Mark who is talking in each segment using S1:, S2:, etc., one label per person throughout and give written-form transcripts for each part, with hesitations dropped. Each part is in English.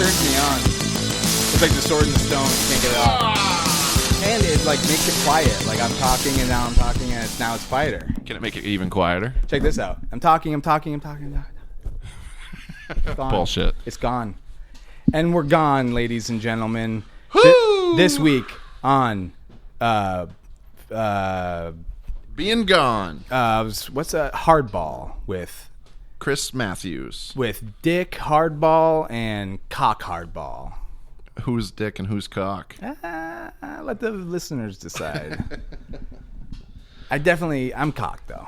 S1: turns me on. It's like the sword in the stone. Can't get it off. And it like makes it quiet. Like I'm talking and now I'm talking and now it's quieter.
S2: Can it make it even quieter?
S1: Check this out. I'm talking. It's gone.
S2: Bullshit.
S1: It's gone. And we're gone, ladies and gentlemen.
S2: Woo!
S1: This week on
S2: Being Gone.
S1: what's a hardball with
S2: Chris Matthews.
S1: Dick Hardball and Cock Hardball.
S2: Who's dick and who's cock?
S1: Let the listeners decide. I'm cock though,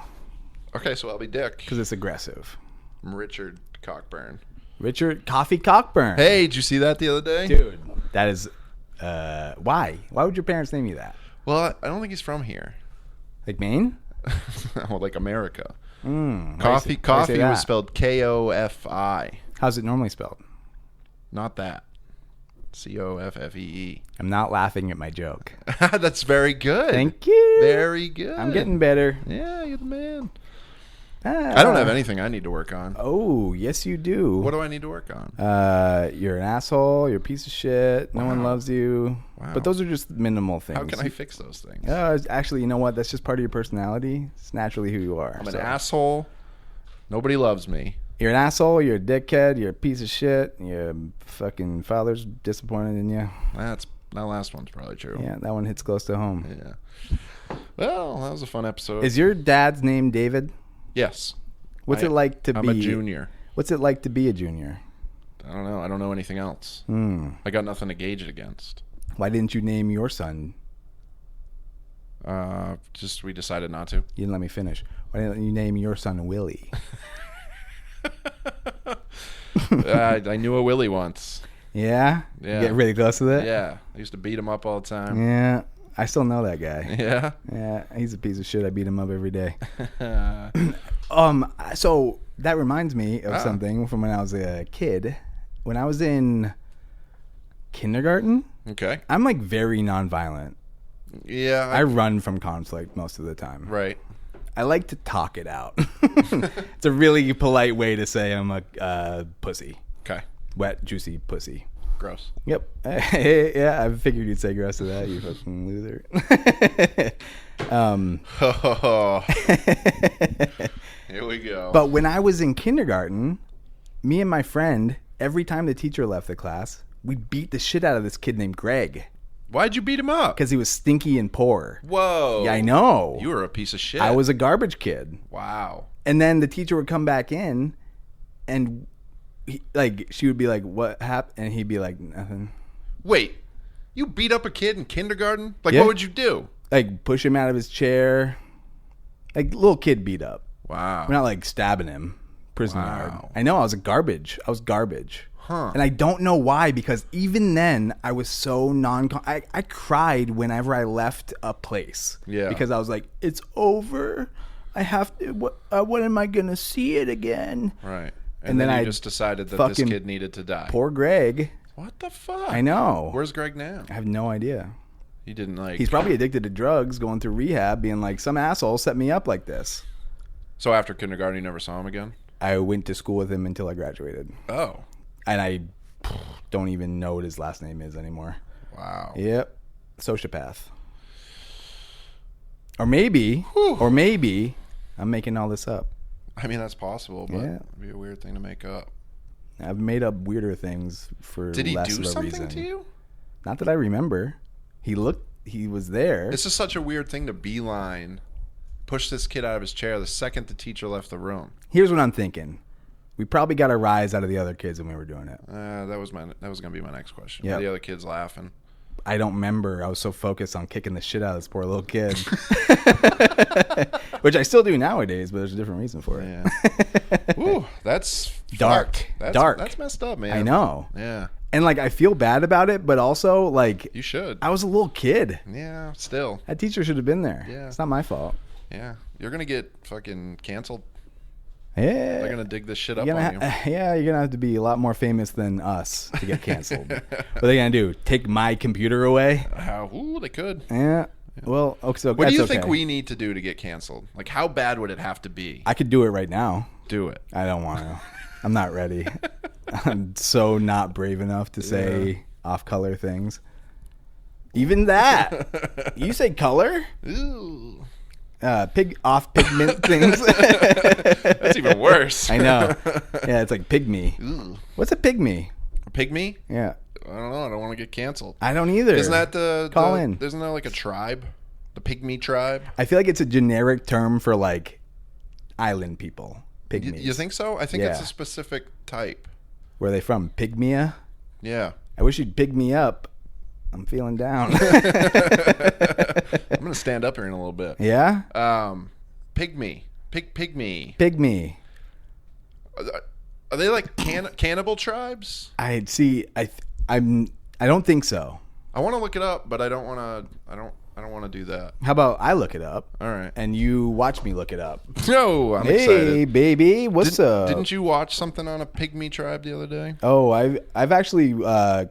S2: Okay, so I'll be dick.
S1: because it's aggressive.
S2: I'm Richard Cockburn.
S1: Richard Coffee Cockburn.
S2: Hey, did you see that the other day?
S1: Dude, that is why? Why would your parents name you that?
S2: Well, I don't think he's from here.
S1: Like Maine?
S2: Well, like America.
S1: Coffee
S2: Coffee was spelled Kofi.
S1: How's it normally spelled?
S2: Not that. Coffee.
S1: I'm not laughing at my joke.
S2: That's very good.
S1: Thank you.
S2: Very good.
S1: I'm getting better.
S2: Yeah, you're the man. I don't have anything I need to work on.
S1: Oh, yes you do.
S2: What do I need to work on?
S1: You're an asshole. You're a piece of shit. No one loves you.
S2: Wow.
S1: But those are just minimal things.
S2: How can I fix those things?
S1: Actually, you know what? That's just part of your personality. It's naturally who you are.
S2: I'm an asshole. Nobody loves me.
S1: You're an asshole. You're a dickhead. You're a piece of shit. Your fucking father's disappointed in you.
S2: That last one's probably true.
S1: Yeah, that one hits close to home.
S2: Yeah. Well, that was a fun episode.
S1: Is your dad's name David?
S2: Yes.
S1: What's it like to be?
S2: I'm a junior.
S1: What's it like to be a junior?
S2: I don't know. I don't know anything else. I got nothing to gauge it against.
S1: Why didn't you name your son?
S2: Just we decided not to.
S1: You didn't let me finish. Why didn't you name your son Willie?
S2: I knew a Willie once.
S1: Yeah?
S2: Yeah.
S1: You get really close to that?
S2: Yeah. I used to beat him up all the time.
S1: Yeah. I still know that guy.
S2: Yeah?
S1: Yeah. He's a piece of shit. I beat him up every day. So that reminds me of something from when I was a kid. When I was in kindergarten,
S2: Okay.
S1: I'm like very nonviolent.
S2: Yeah.
S1: I run from conflict most of the time.
S2: Right.
S1: I like to talk it out. It's a really polite way to say I'm a pussy.
S2: Okay.
S1: Wet, juicy pussy.
S2: Gross.
S1: Yep. Yeah, I figured you'd say gross to that, you fucking loser.
S2: Here we go.
S1: But when I was in kindergarten, me and my friend, every time the teacher left the class, we'd beat the shit out of this kid named Greg.
S2: Why'd you beat him up?
S1: Because he was stinky and poor.
S2: Whoa.
S1: Yeah, I know.
S2: You were a piece of shit.
S1: I was a garbage kid.
S2: Wow.
S1: And then the teacher would come back in and she would be like, "What happened?" And he'd be like, "Nothing."
S2: Wait, you beat up a kid in kindergarten? Like,
S1: Yeah.
S2: what would you do?
S1: Like push him out of his chair. Like little kid beat up.
S2: Wow.
S1: We're not like stabbing him. Prison yard. I know, I was garbage.
S2: Huh.
S1: And I don't know why, because even then I was so I cried whenever I left a place.
S2: Yeah.
S1: Because I was like, it's over. I have to, when am I going to see it again?
S2: Right.
S1: And then
S2: you
S1: I
S2: just decided that this kid needed to die.
S1: Poor Greg.
S2: What the fuck?
S1: I know.
S2: Where's Greg now?
S1: I have no idea.
S2: He didn't like...
S1: He's probably addicted to drugs, going through rehab, being like, some asshole set me up like this.
S2: So after kindergarten, you never saw him again?
S1: I went to school with him until I graduated.
S2: Oh.
S1: And I don't even know what his last name is anymore.
S2: Wow.
S1: Yep. Sociopath. Or maybe I'm making all this up.
S2: I mean, that's possible, but
S1: Yeah.
S2: it'd be a weird thing to make up.
S1: I've made up weirder things for
S2: Did he
S1: less
S2: do
S1: of a
S2: something
S1: reason.
S2: to you?
S1: Not that I remember. He was there.
S2: This is such a weird thing to beeline. Push this kid out of his chair the second the teacher left the room.
S1: Here's what I'm thinking. We probably got a rise out of the other kids when we were doing it.
S2: That was going to be my next question.
S1: Yep.
S2: Were the other kids laughing?
S1: I don't remember. I was so focused on kicking the shit out of this poor little kid. Which I still do nowadays, but there's a different reason for it.
S2: Yeah. Ooh, that's
S1: dark. Dark.
S2: That's messed up, man.
S1: I know.
S2: Yeah.
S1: And like I feel bad about it, but also like
S2: You should.
S1: I was a little kid.
S2: Yeah, still.
S1: That teacher should have been there.
S2: Yeah.
S1: It's not my fault.
S2: Yeah. You're going to get fucking canceled.
S1: Yeah.
S2: They're going to dig this shit up
S1: You're
S2: on you.
S1: Yeah, you're going to have to be a lot more famous than us to get canceled. What are they going to do? Take my computer away?
S2: Ooh, they could.
S1: Yeah. Well, okay, so
S2: What do you
S1: that's
S2: think
S1: okay.
S2: we need to do to get canceled? Like, how bad would it have to be?
S1: I could do it right now.
S2: Do it.
S1: I don't want to. I'm not ready. I'm so not brave enough to say off-color things. Even that. You say color?
S2: Ooh.
S1: Off-pigment things.
S2: That's even worse.
S1: I know. Yeah, it's like pygmy.
S2: Ooh.
S1: What's a pygmy?
S2: A pygmy?
S1: Yeah.
S2: I don't know. I don't want to get canceled.
S1: I don't either.
S2: Isn't that
S1: Call in.
S2: Isn't that like a tribe? The pygmy tribe?
S1: I feel like it's a generic term for like island people. Pygmies.
S2: You think so? I think
S1: Yeah.
S2: it's a specific type.
S1: Where are they from? Pygmia?
S2: Yeah.
S1: I wish you'd pig me up. I'm feeling down.
S2: I'm gonna stand up here in a little bit.
S1: Yeah?
S2: Pygmy. Pygmy.
S1: Pygmy.
S2: Are they like cannibal tribes?
S1: I don't think so.
S2: I want to look it up, but I don't want to. I don't want to do that.
S1: How about I look it up?
S2: All right.
S1: And you watch me look it up.
S2: No, I'm
S1: Hey,
S2: excited.
S1: baby, what's up?
S2: Didn't you watch something on a pygmy tribe the other day?
S1: Oh, I've actually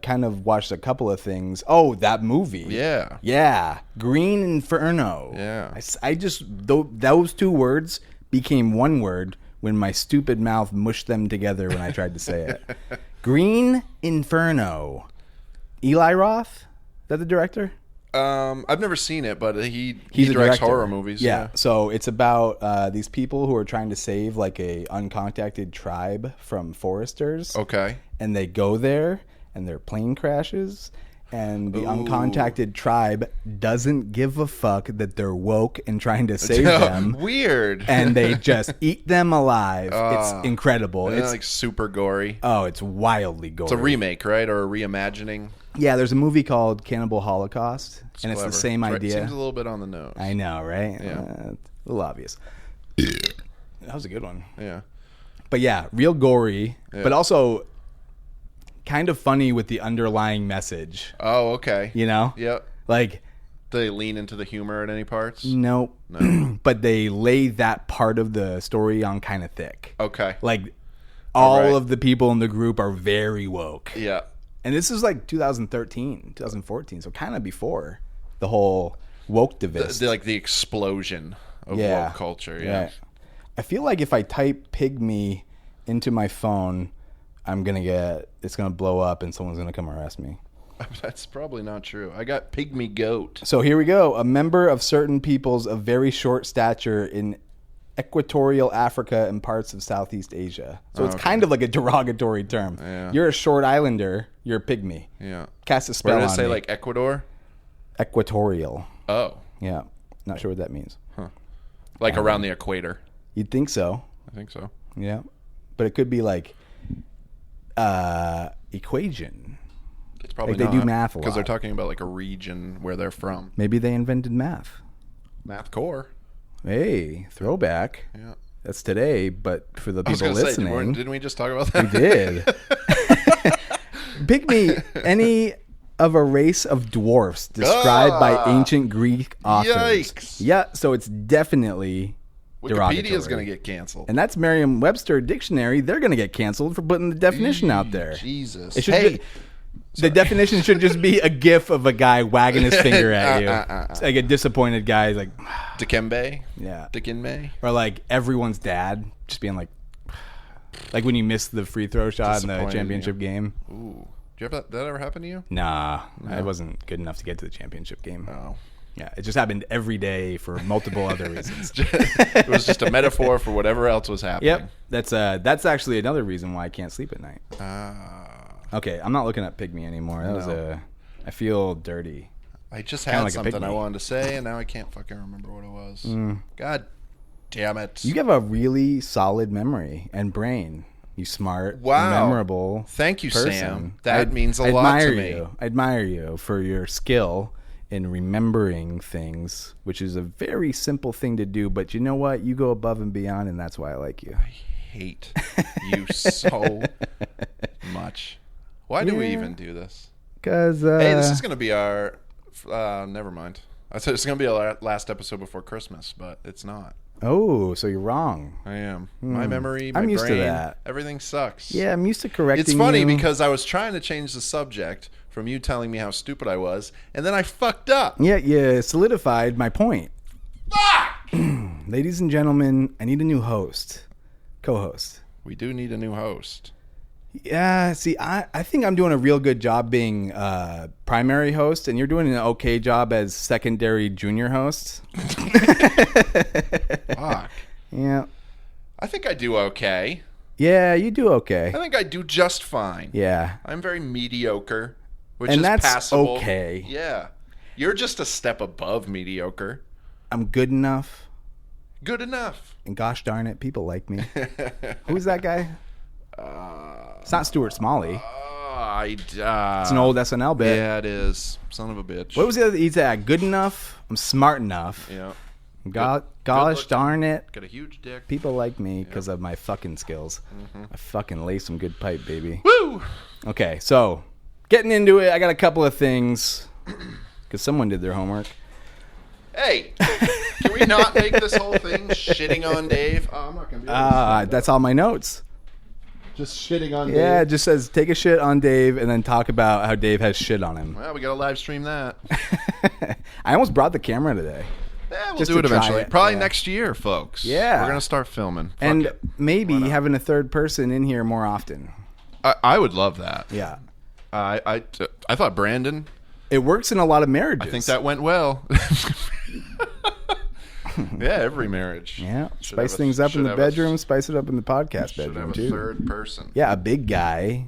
S1: kind of watched a couple of things. Oh, that movie.
S2: Yeah.
S1: Yeah. Green Inferno.
S2: Yeah.
S1: I just those two words became one word when my stupid mouth mushed them together when I tried to say it. Green Inferno. Eli Roth? Is that the director?
S2: I've never seen it, but he
S1: He's a
S2: directs
S1: director.
S2: horror movies.
S1: Yeah. So it's about these people who are trying to save like a uncontacted tribe from foresters.
S2: Okay.
S1: And they go there and their plane crashes and the uncontacted tribe doesn't give a fuck that they're woke and trying to save them.
S2: Weird.
S1: And they just eat them alive. It's incredible.
S2: It's
S1: It's
S2: like super gory.
S1: it's wildly gory.
S2: It's a remake, right? Or a reimagining.
S1: Yeah, there's a movie called Cannibal Holocaust, and it's
S2: clever.
S1: the same idea.
S2: Seems a little bit on the nose.
S1: I know, right?
S2: Yeah.
S1: A little obvious. That was a good one.
S2: Yeah.
S1: But yeah, real gory, but also kind of funny with the underlying message.
S2: Oh, okay.
S1: You know?
S2: Yep.
S1: Like,
S2: Do they lean into the humor at any parts?
S1: nope.
S2: No.
S1: But they lay that part of the story on kind of thick.
S2: Okay.
S1: Like, all
S2: right.
S1: of the people in the group are very woke.
S2: Yeah.
S1: And this is like 2013, 2014, so kind of before the whole woke divist.
S2: Like the explosion of woke culture. Yeah.
S1: I feel like if I type pygmy into my phone, it's gonna blow up and someone's gonna come arrest me.
S2: That's probably not true. I got pygmy goat.
S1: So here we go. A member of certain peoples of very short stature in equatorial Africa and parts of Southeast Asia. So it's kind of like a derogatory term.
S2: Yeah.
S1: You're a short islander. You're a pygmy.
S2: Yeah.
S1: Cast a spell
S2: Where did
S1: on
S2: it say
S1: me.
S2: like Ecuador?
S1: Equatorial.
S2: Oh.
S1: Yeah. Not sure what that means.
S2: Like around the equator.
S1: You'd think so.
S2: I think so.
S1: Yeah. But it could be like equation.
S2: It's probably
S1: Like they do math a
S2: because they're
S1: lot.
S2: talking about like a region where they're from.
S1: Maybe they invented math.
S2: Math core.
S1: Hey, throwback.
S2: Yeah.
S1: That's today, but for the
S2: I was
S1: people
S2: gonna
S1: listening,
S2: say, didn't we just talk about that?
S1: we did. Pygmy, any of a race of dwarfs described by ancient Greek authors.
S2: Yikes.
S1: Yeah, so it's definitely derogatory.
S2: Wikipedia's going to get canceled.
S1: And that's Merriam-Webster dictionary. They're going to get canceled for putting the definition out there.
S2: Jesus.
S1: It should the definition should just be a gif of a guy wagging his finger at you. It's like a disappointed guy. He's like,
S2: Dikembe?
S1: yeah.
S2: Dikembe?
S1: Or like everyone's dad just being like when you miss the free throw shot in the
S2: Disappointed,
S1: championship game.
S2: Ooh. Did you have that ever happen to you?
S1: Nah, I wasn't good enough to get to the championship game.
S2: No.
S1: Yeah, it just happened every day for multiple other reasons.
S2: It was just a metaphor for whatever else was happening.
S1: Yep, that's actually another reason why I can't sleep at night. Okay, I'm not looking at pygmy anymore. I feel dirty.
S2: I just
S1: Kinda
S2: had
S1: like a
S2: something I
S1: pygmy.
S2: wanted to say, and now I can't fucking remember what it was. God damn it.
S1: You have a really solid memory and brain. You smart,
S2: Wow.
S1: memorable.
S2: Thank you,
S1: person.
S2: Sam. That means a
S1: I
S2: lot to
S1: admire
S2: me.
S1: you. I admire you for your skill in remembering things, which is a very simple thing to do. But you know what? You go above and beyond, and that's why I like you.
S2: I hate you so much. Why do we even do this?
S1: Because
S2: Hey, this is going to be our... never mind. I said it's going to be our last episode before Christmas, but it's not.
S1: oh, so you're wrong.
S2: I am. My memory, my
S1: I'm
S2: brain,
S1: used to that.
S2: everything sucks.
S1: Yeah, I'm used to correcting.
S2: It's funny
S1: you.
S2: because I was trying to change the subject from you telling me how stupid I was, and then I fucked up.
S1: Yeah, you solidified my point.
S2: Fuck!
S1: Ladies and gentlemen, I need a new host, co-host.
S2: We do need a new host.
S1: Yeah, see, I think I'm doing a real good job being primary host, and you're doing an okay job as secondary junior host.
S2: Fuck.
S1: Yeah.
S2: I think I do okay.
S1: Yeah, you do okay.
S2: I think I do just fine.
S1: Yeah.
S2: I'm very mediocre, which
S1: And
S2: is
S1: that's
S2: passable.
S1: okay.
S2: Yeah. You're just a step above mediocre.
S1: I'm good enough.
S2: Good enough.
S1: And gosh darn it, people like me. Who's that guy? It's not Stuart Smalley. It's an old SNL bit.
S2: Yeah, it is. Son of a bitch.
S1: What was the other? He's good enough. I'm smart enough.
S2: Yeah.
S1: Gosh darn it.
S2: Got a huge dick.
S1: People like me because of my fucking skills. I fucking lay some good pipe, baby.
S2: Woo!
S1: Okay, so getting into it, I got a couple of things because someone did their homework.
S2: Hey, can we not make this whole thing shitting on Dave? Oh, I'm not gonna be able to
S1: That's all my notes.
S2: just shitting on Dave.
S1: Yeah, it just says take a shit on Dave and then talk about how Dave has shit on him.
S2: Well, we gotta live stream that.
S1: I almost brought the camera today.
S2: Yeah, we'll
S1: Just
S2: do it
S1: to try
S2: eventually.
S1: it,
S2: Probably
S1: yeah.
S2: next year, folks.
S1: Yeah.
S2: We're gonna start filming. Fuck
S1: And
S2: it.
S1: maybe having a third person in here more often.
S2: I would love that.
S1: Yeah.
S2: I thought Brandon.
S1: It works in a lot of marriages.
S2: I think that went well. Yeah, every marriage.
S1: Yeah.
S2: Should
S1: Spice
S2: have a-
S1: things up in
S2: should
S1: the
S2: have a-
S1: bedroom, spice it up in the podcast
S2: Should
S1: bedroom,
S2: have a
S1: too.
S2: third person.
S1: Yeah, a big guy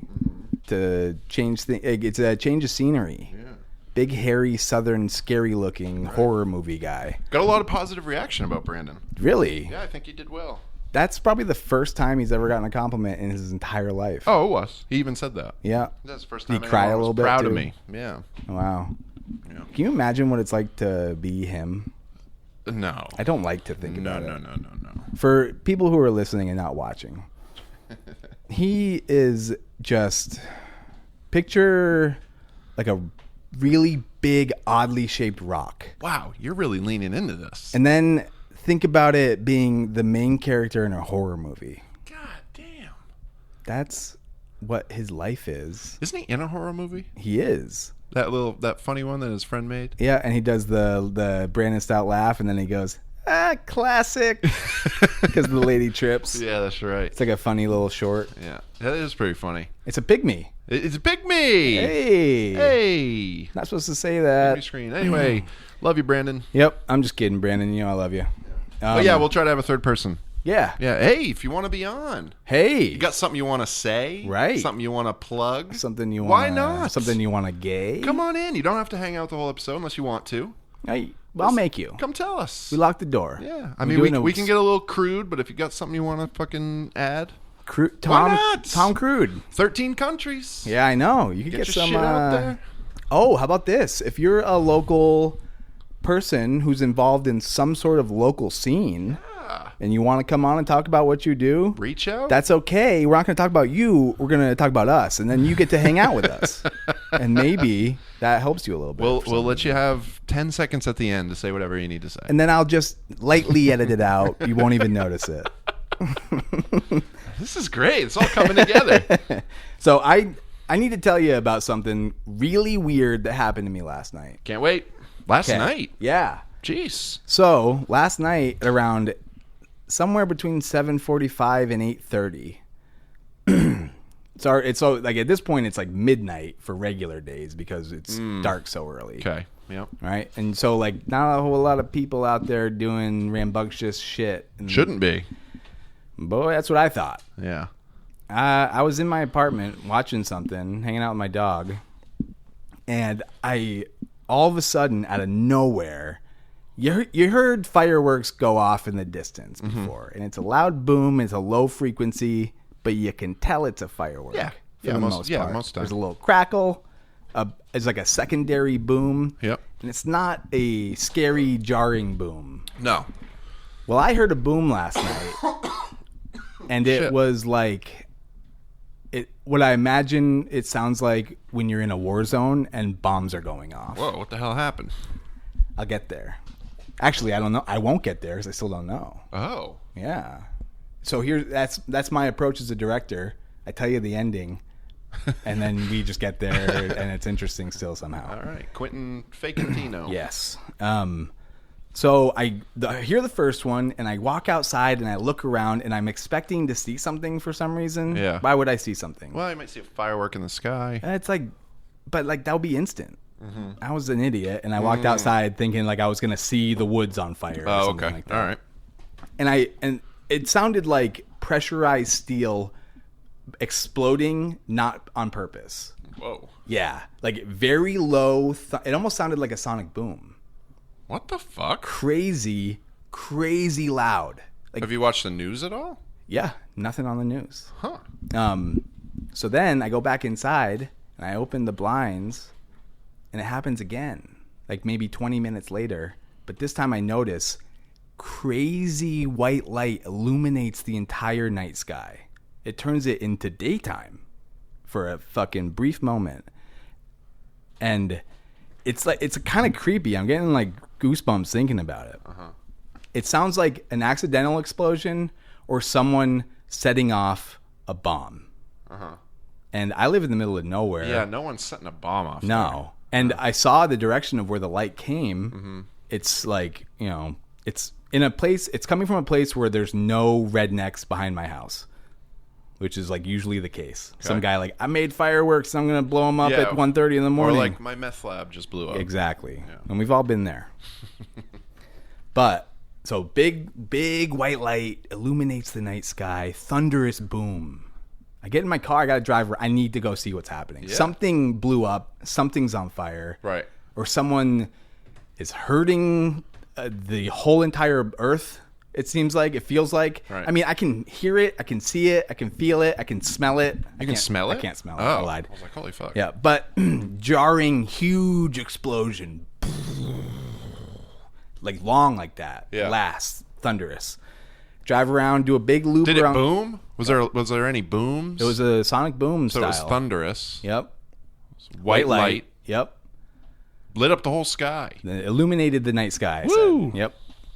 S1: to change things. It's a change of scenery.
S2: Yeah.
S1: Big, hairy, southern, scary-looking horror movie guy.
S2: Got a lot of positive reaction about Brandon.
S1: Really?
S2: Yeah, I think he did well.
S1: That's probably the first time he's ever gotten a compliment in his entire life.
S2: Oh, it was. He even said that.
S1: Yeah.
S2: That's the first
S1: Did
S2: time
S1: he cry
S2: anyone
S1: a little
S2: was
S1: bit,
S2: proud
S1: too?
S2: of me. Yeah.
S1: Wow.
S2: Yeah.
S1: Can you imagine what it's like to be him?
S2: No.
S1: I don't like to think
S2: No,
S1: about
S2: no,
S1: it.
S2: no, no, no.
S1: For people who are listening and not watching, he is just picture like a really big, oddly shaped rock.
S2: Wow, you're really leaning into this.
S1: And then think about it being the main character in a horror movie.
S2: God damn.
S1: That's what his life is.
S2: Isn't he in a horror movie?
S1: He is.
S2: That funny one that his friend made?
S1: Yeah, and he does the Brandon Stout laugh, and then he goes, classic, because the lady trips.
S2: Yeah, that's right.
S1: It's like a funny little short.
S2: Yeah, that is pretty funny.
S1: It's a pygmy.
S2: It's a pick me.
S1: Hey.
S2: Hey.
S1: Not supposed to say
S2: Pick me
S1: that.
S2: screen. Anyway, love you, Brandon.
S1: Yep, I'm just kidding, Brandon. You know I love you.
S2: But yeah, we'll try to have a third person.
S1: Yeah.
S2: Yeah. Hey, if you want to be on,
S1: Hey.
S2: you got something you want to say,
S1: Right.
S2: Something you want to plug,
S1: Something you want.
S2: Why not?
S1: Something you want to gay.
S2: Come on in. You don't have to hang out the whole episode unless you want to.
S1: I'll make you.
S2: Come tell us.
S1: We locked the door.
S2: Yeah. I
S1: We're
S2: mean,
S1: doing
S2: we can get a little crude, but if you got something you want to fucking add,
S1: Tom
S2: not?
S1: Crude.
S2: 13 countries.
S1: Yeah, I know. You could
S2: Get
S1: get,
S2: your
S1: some.
S2: shit out there.
S1: Oh, how about this? If you're a local person who's involved in some sort of local scene and you want to come on and talk about what you do,
S2: Reach out.
S1: that's okay. We're not going to talk about you. We're going to talk about us, and then you get to hang out with us. And maybe that helps you a little bit.
S2: We'll let you have 10 seconds at the end to say whatever you need to say.
S1: And then I'll just lightly edit it out. You won't even notice it.
S2: This is great. It's all coming together.
S1: So I need to tell you about something really weird that happened to me last night.
S2: Can't wait. Last
S1: Okay.
S2: night.
S1: Yeah.
S2: Jeez.
S1: So last night around somewhere between 7:45 and 8:30. It's so like at this point it's like midnight for regular days because it's dark so early.
S2: Okay. Yep.
S1: Right? And so like not a whole lot of people out there doing rambunctious shit. And,
S2: Shouldn't be.
S1: boy, that's what I thought.
S2: Yeah.
S1: I was in my apartment watching something, hanging out with my dog, and I all of a sudden out of nowhere you heard fireworks go off in the distance before, and it's a loud boom, it's a low frequency, but you can tell it's a firework.
S2: Yeah.
S1: For
S2: Yeah,
S1: the
S2: most-
S1: most
S2: yeah,
S1: part.
S2: most time.
S1: There's a little crackle, it's like a secondary boom.
S2: Yep.
S1: And it's not a scary, jarring boom.
S2: No.
S1: Well, I heard a boom last night, and it
S2: Shit.
S1: was like what I imagine it sounds like when you're in a war zone and bombs are going off.
S2: Whoa, what the hell happened?
S1: I'll get there. Actually, I don't know. I won't get there because I still don't know.
S2: Oh.
S1: Yeah. So that's my approach as a director. I tell you the ending, and then we just get there, and it's interesting still somehow.
S2: All right. Quentin Facantino.
S1: Yes. So I hear the first one, and I walk outside, and I look around, and I'm expecting to see something for some reason.
S2: Yeah.
S1: Why would I see something?
S2: Well, you might see a firework in the sky.
S1: It's like, but like that would be instant. I was an idiot, and I walked outside thinking like I was gonna see the woods on fire. Or something
S2: Okay.
S1: like that.
S2: All right.
S1: And it sounded like pressurized steel exploding, not on purpose.
S2: Whoa.
S1: Yeah, like very low. It almost sounded like a sonic boom.
S2: What the fuck?
S1: Crazy loud. Like,
S2: Have you watched the news at all?
S1: yeah, nothing on the news.
S2: Huh.
S1: So then I go back inside and I open the blinds, and it happens again, like maybe 20 minutes later. But this time I notice crazy white light illuminates the entire night sky. It turns it into daytime for a fucking brief moment. And it's kind of creepy. I'm getting like goosebumps thinking about it. It sounds like an accidental explosion or someone setting off a bomb. And I live in the middle of nowhere.
S2: Yeah, no one's setting a bomb off.
S1: No. And I saw the direction of where the light came. It's like, it's in a place, it's coming from a place where there's no rednecks behind my house, which is like usually the case. Okay. Some guy like, I made fireworks, I'm going to blow them up at 1:30 in the morning.
S2: Or like my meth lab just blew up.
S1: Exactly. Yeah. And we've all been there. But so big white light illuminates the night sky, thunderous boom. I get in my car, I got to drive. I need to go see what's happening. Yeah. Something blew up, something's on fire.
S2: Right.
S1: Or someone is hurting the whole entire earth. It seems like, it feels like. Right. I mean, I can hear it, I can see it, I can feel it, I can smell it.
S2: You can smell it?
S1: I can't smell it.
S2: Oh,
S1: I lied.
S2: I was like, holy fuck.
S1: Yeah, but jarring, huge explosion. Like long like that.
S2: Yeah.
S1: Last, thunderous. Drive around, do a big loop.
S2: Did
S1: around.
S2: It boom? Was there any booms?
S1: It was a sonic boom
S2: so
S1: style.
S2: So it was thunderous.
S1: Yep.
S2: White light.
S1: Yep.
S2: Lit up the whole sky.
S1: It illuminated the night sky.
S2: Woo!
S1: Yep.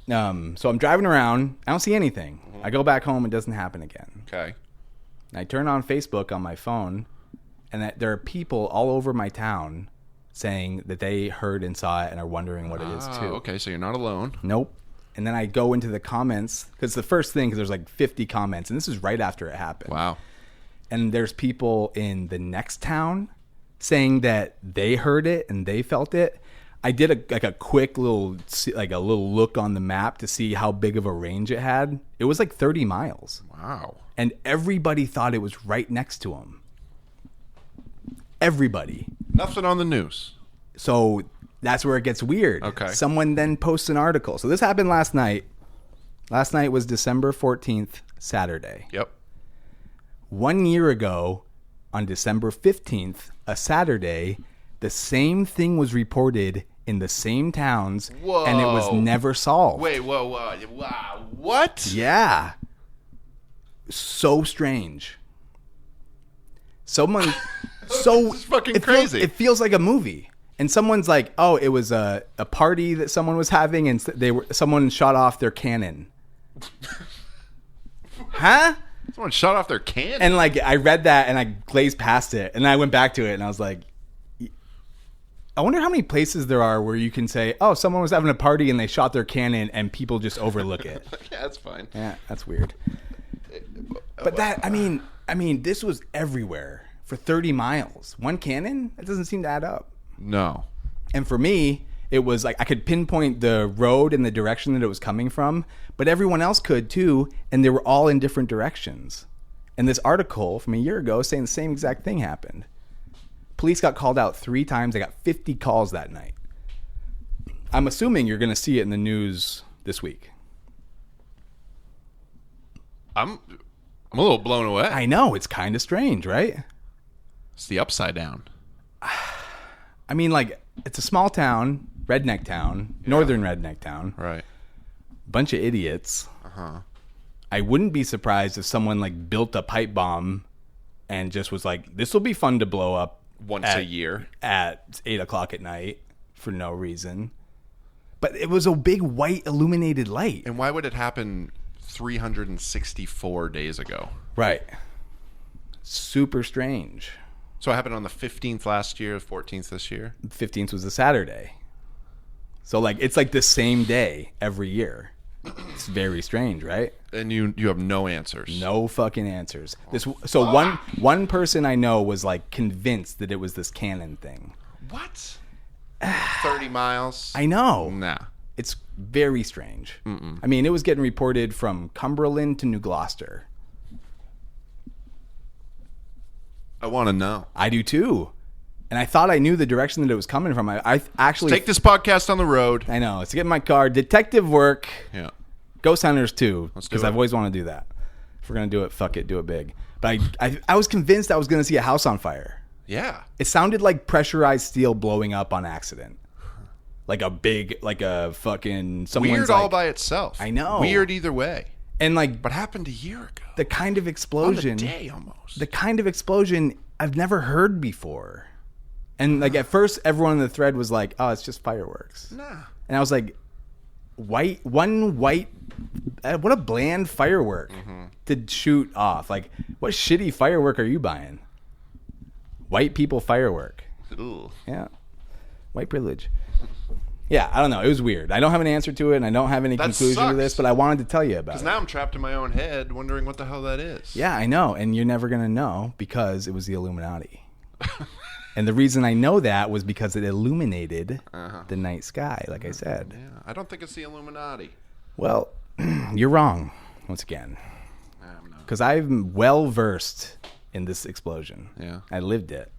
S1: So I'm driving around. I don't see anything. I go back home. It doesn't happen again.
S2: Okay.
S1: And I turn on Facebook on my phone, and there are people all over my town saying that they heard and saw it and are wondering what it is too.
S2: Okay, so you're not alone.
S1: Nope. And then I go into the comments, because the first thing, because there's like 50 comments, and this is right after it happened.
S2: Wow.
S1: And there's people in the next town saying that they heard it and they felt it. I did a quick little look on the map to see how big of a range it had. It was like 30 miles.
S2: Wow.
S1: And everybody thought it was right next to them. Everybody.
S2: Nothing on the news.
S1: So that's where it gets weird.
S2: Okay.
S1: Someone then posts an article. So this happened last night. Last night was December 14th, Saturday.
S2: Yep.
S1: 1 year ago, on December 15th, a Saturday, the same thing was reported in the same towns.
S2: Whoa.
S1: And it was never solved.
S2: Wait, whoa. Wow. What?
S1: Yeah. So strange. Someone...
S2: This is fucking crazy.
S1: It feels like a movie. And someone's like, oh, it was a party that someone was having, and someone shot off their cannon. Huh?
S2: Someone shot off their cannon?
S1: And like, I read that and I glazed past it, and I went back to it and I was like, I wonder how many places there are where you can say, oh, someone was having a party and they shot their cannon and people just overlook it.
S2: Yeah, that's fine.
S1: Yeah, that's weird. But that, I mean, this was everywhere for 30 miles. One cannon? That doesn't seem to add up.
S2: No.
S1: And for me, it was like I could pinpoint the road and the direction that it was coming from, but everyone else could too, and they were all in different directions. And this article from a year ago saying the same exact thing happened. Police got called out 3 times. They got 50 calls that night. I'm assuming you're going to see it in the news this week.
S2: I'm a little blown away.
S1: I know. It's kind of strange, right?
S2: It's the upside down.
S1: I mean, like, it's a small town, redneck town, northern redneck town.
S2: Right.
S1: Bunch of idiots.
S2: Uh-huh.
S1: I wouldn't be surprised if someone, like, built a pipe bomb and just was like, this will be fun to blow up
S2: once a year
S1: at 8 o'clock at night for no reason. But it was a big white illuminated light.
S2: And why would it happen 364 days ago?
S1: Right. Super strange.
S2: So it happened on the 15th last year, 14th this year?
S1: 15th was a Saturday. So like it's like the same day every year. It's very strange, right?
S2: And you have no answers.
S1: No fucking answers. One person I know was like convinced that it was this canon thing.
S2: What? 30 miles?
S1: I know.
S2: Nah.
S1: It's very strange. I mean, it was getting reported from Cumberland to New Gloucester.
S2: I want to know.
S1: I do too. And I thought I knew the direction that it was coming from. I actually...
S2: Take this podcast on the road.
S1: I know. Let's get in my car. Detective work.
S2: Yeah.
S1: Ghost Hunters too.
S2: Let's do it.
S1: Because I've always wanted to do that. If we're going to do it, fuck it. Do it big. But I was convinced I was going to see a house on fire.
S2: Yeah.
S1: It sounded like pressurized steel blowing up on accident. Like a big, like a fucking...
S2: Weird all by itself.
S1: I know.
S2: Weird either way.
S1: And like...
S2: What happened a year ago?
S1: The kind of explosion...
S2: On the day almost.
S1: The kind of explosion I've never heard before. And like at first, everyone in the thread was like, "Oh, it's just fireworks."
S2: Nah.
S1: And I was like, "What a bland firework to shoot off. Like, what shitty firework are you buying? White people firework.
S2: Ooh.
S1: Yeah, white privilege. Yeah, I don't know. It was weird. I don't have an answer to it, and I don't have any conclusion to this, but I wanted to tell you about it.
S2: Because now I'm trapped in my own head, wondering what the hell that is.
S1: Yeah, I know, and you're never gonna know because it was the Illuminati. And the reason I know that was because it illuminated the night sky, like I said.
S2: Yeah, I don't think it's the Illuminati.
S1: Well, you're wrong, once again.
S2: I'm not.
S1: Because I'm well-versed in this explosion.
S2: Yeah.
S1: I lived it.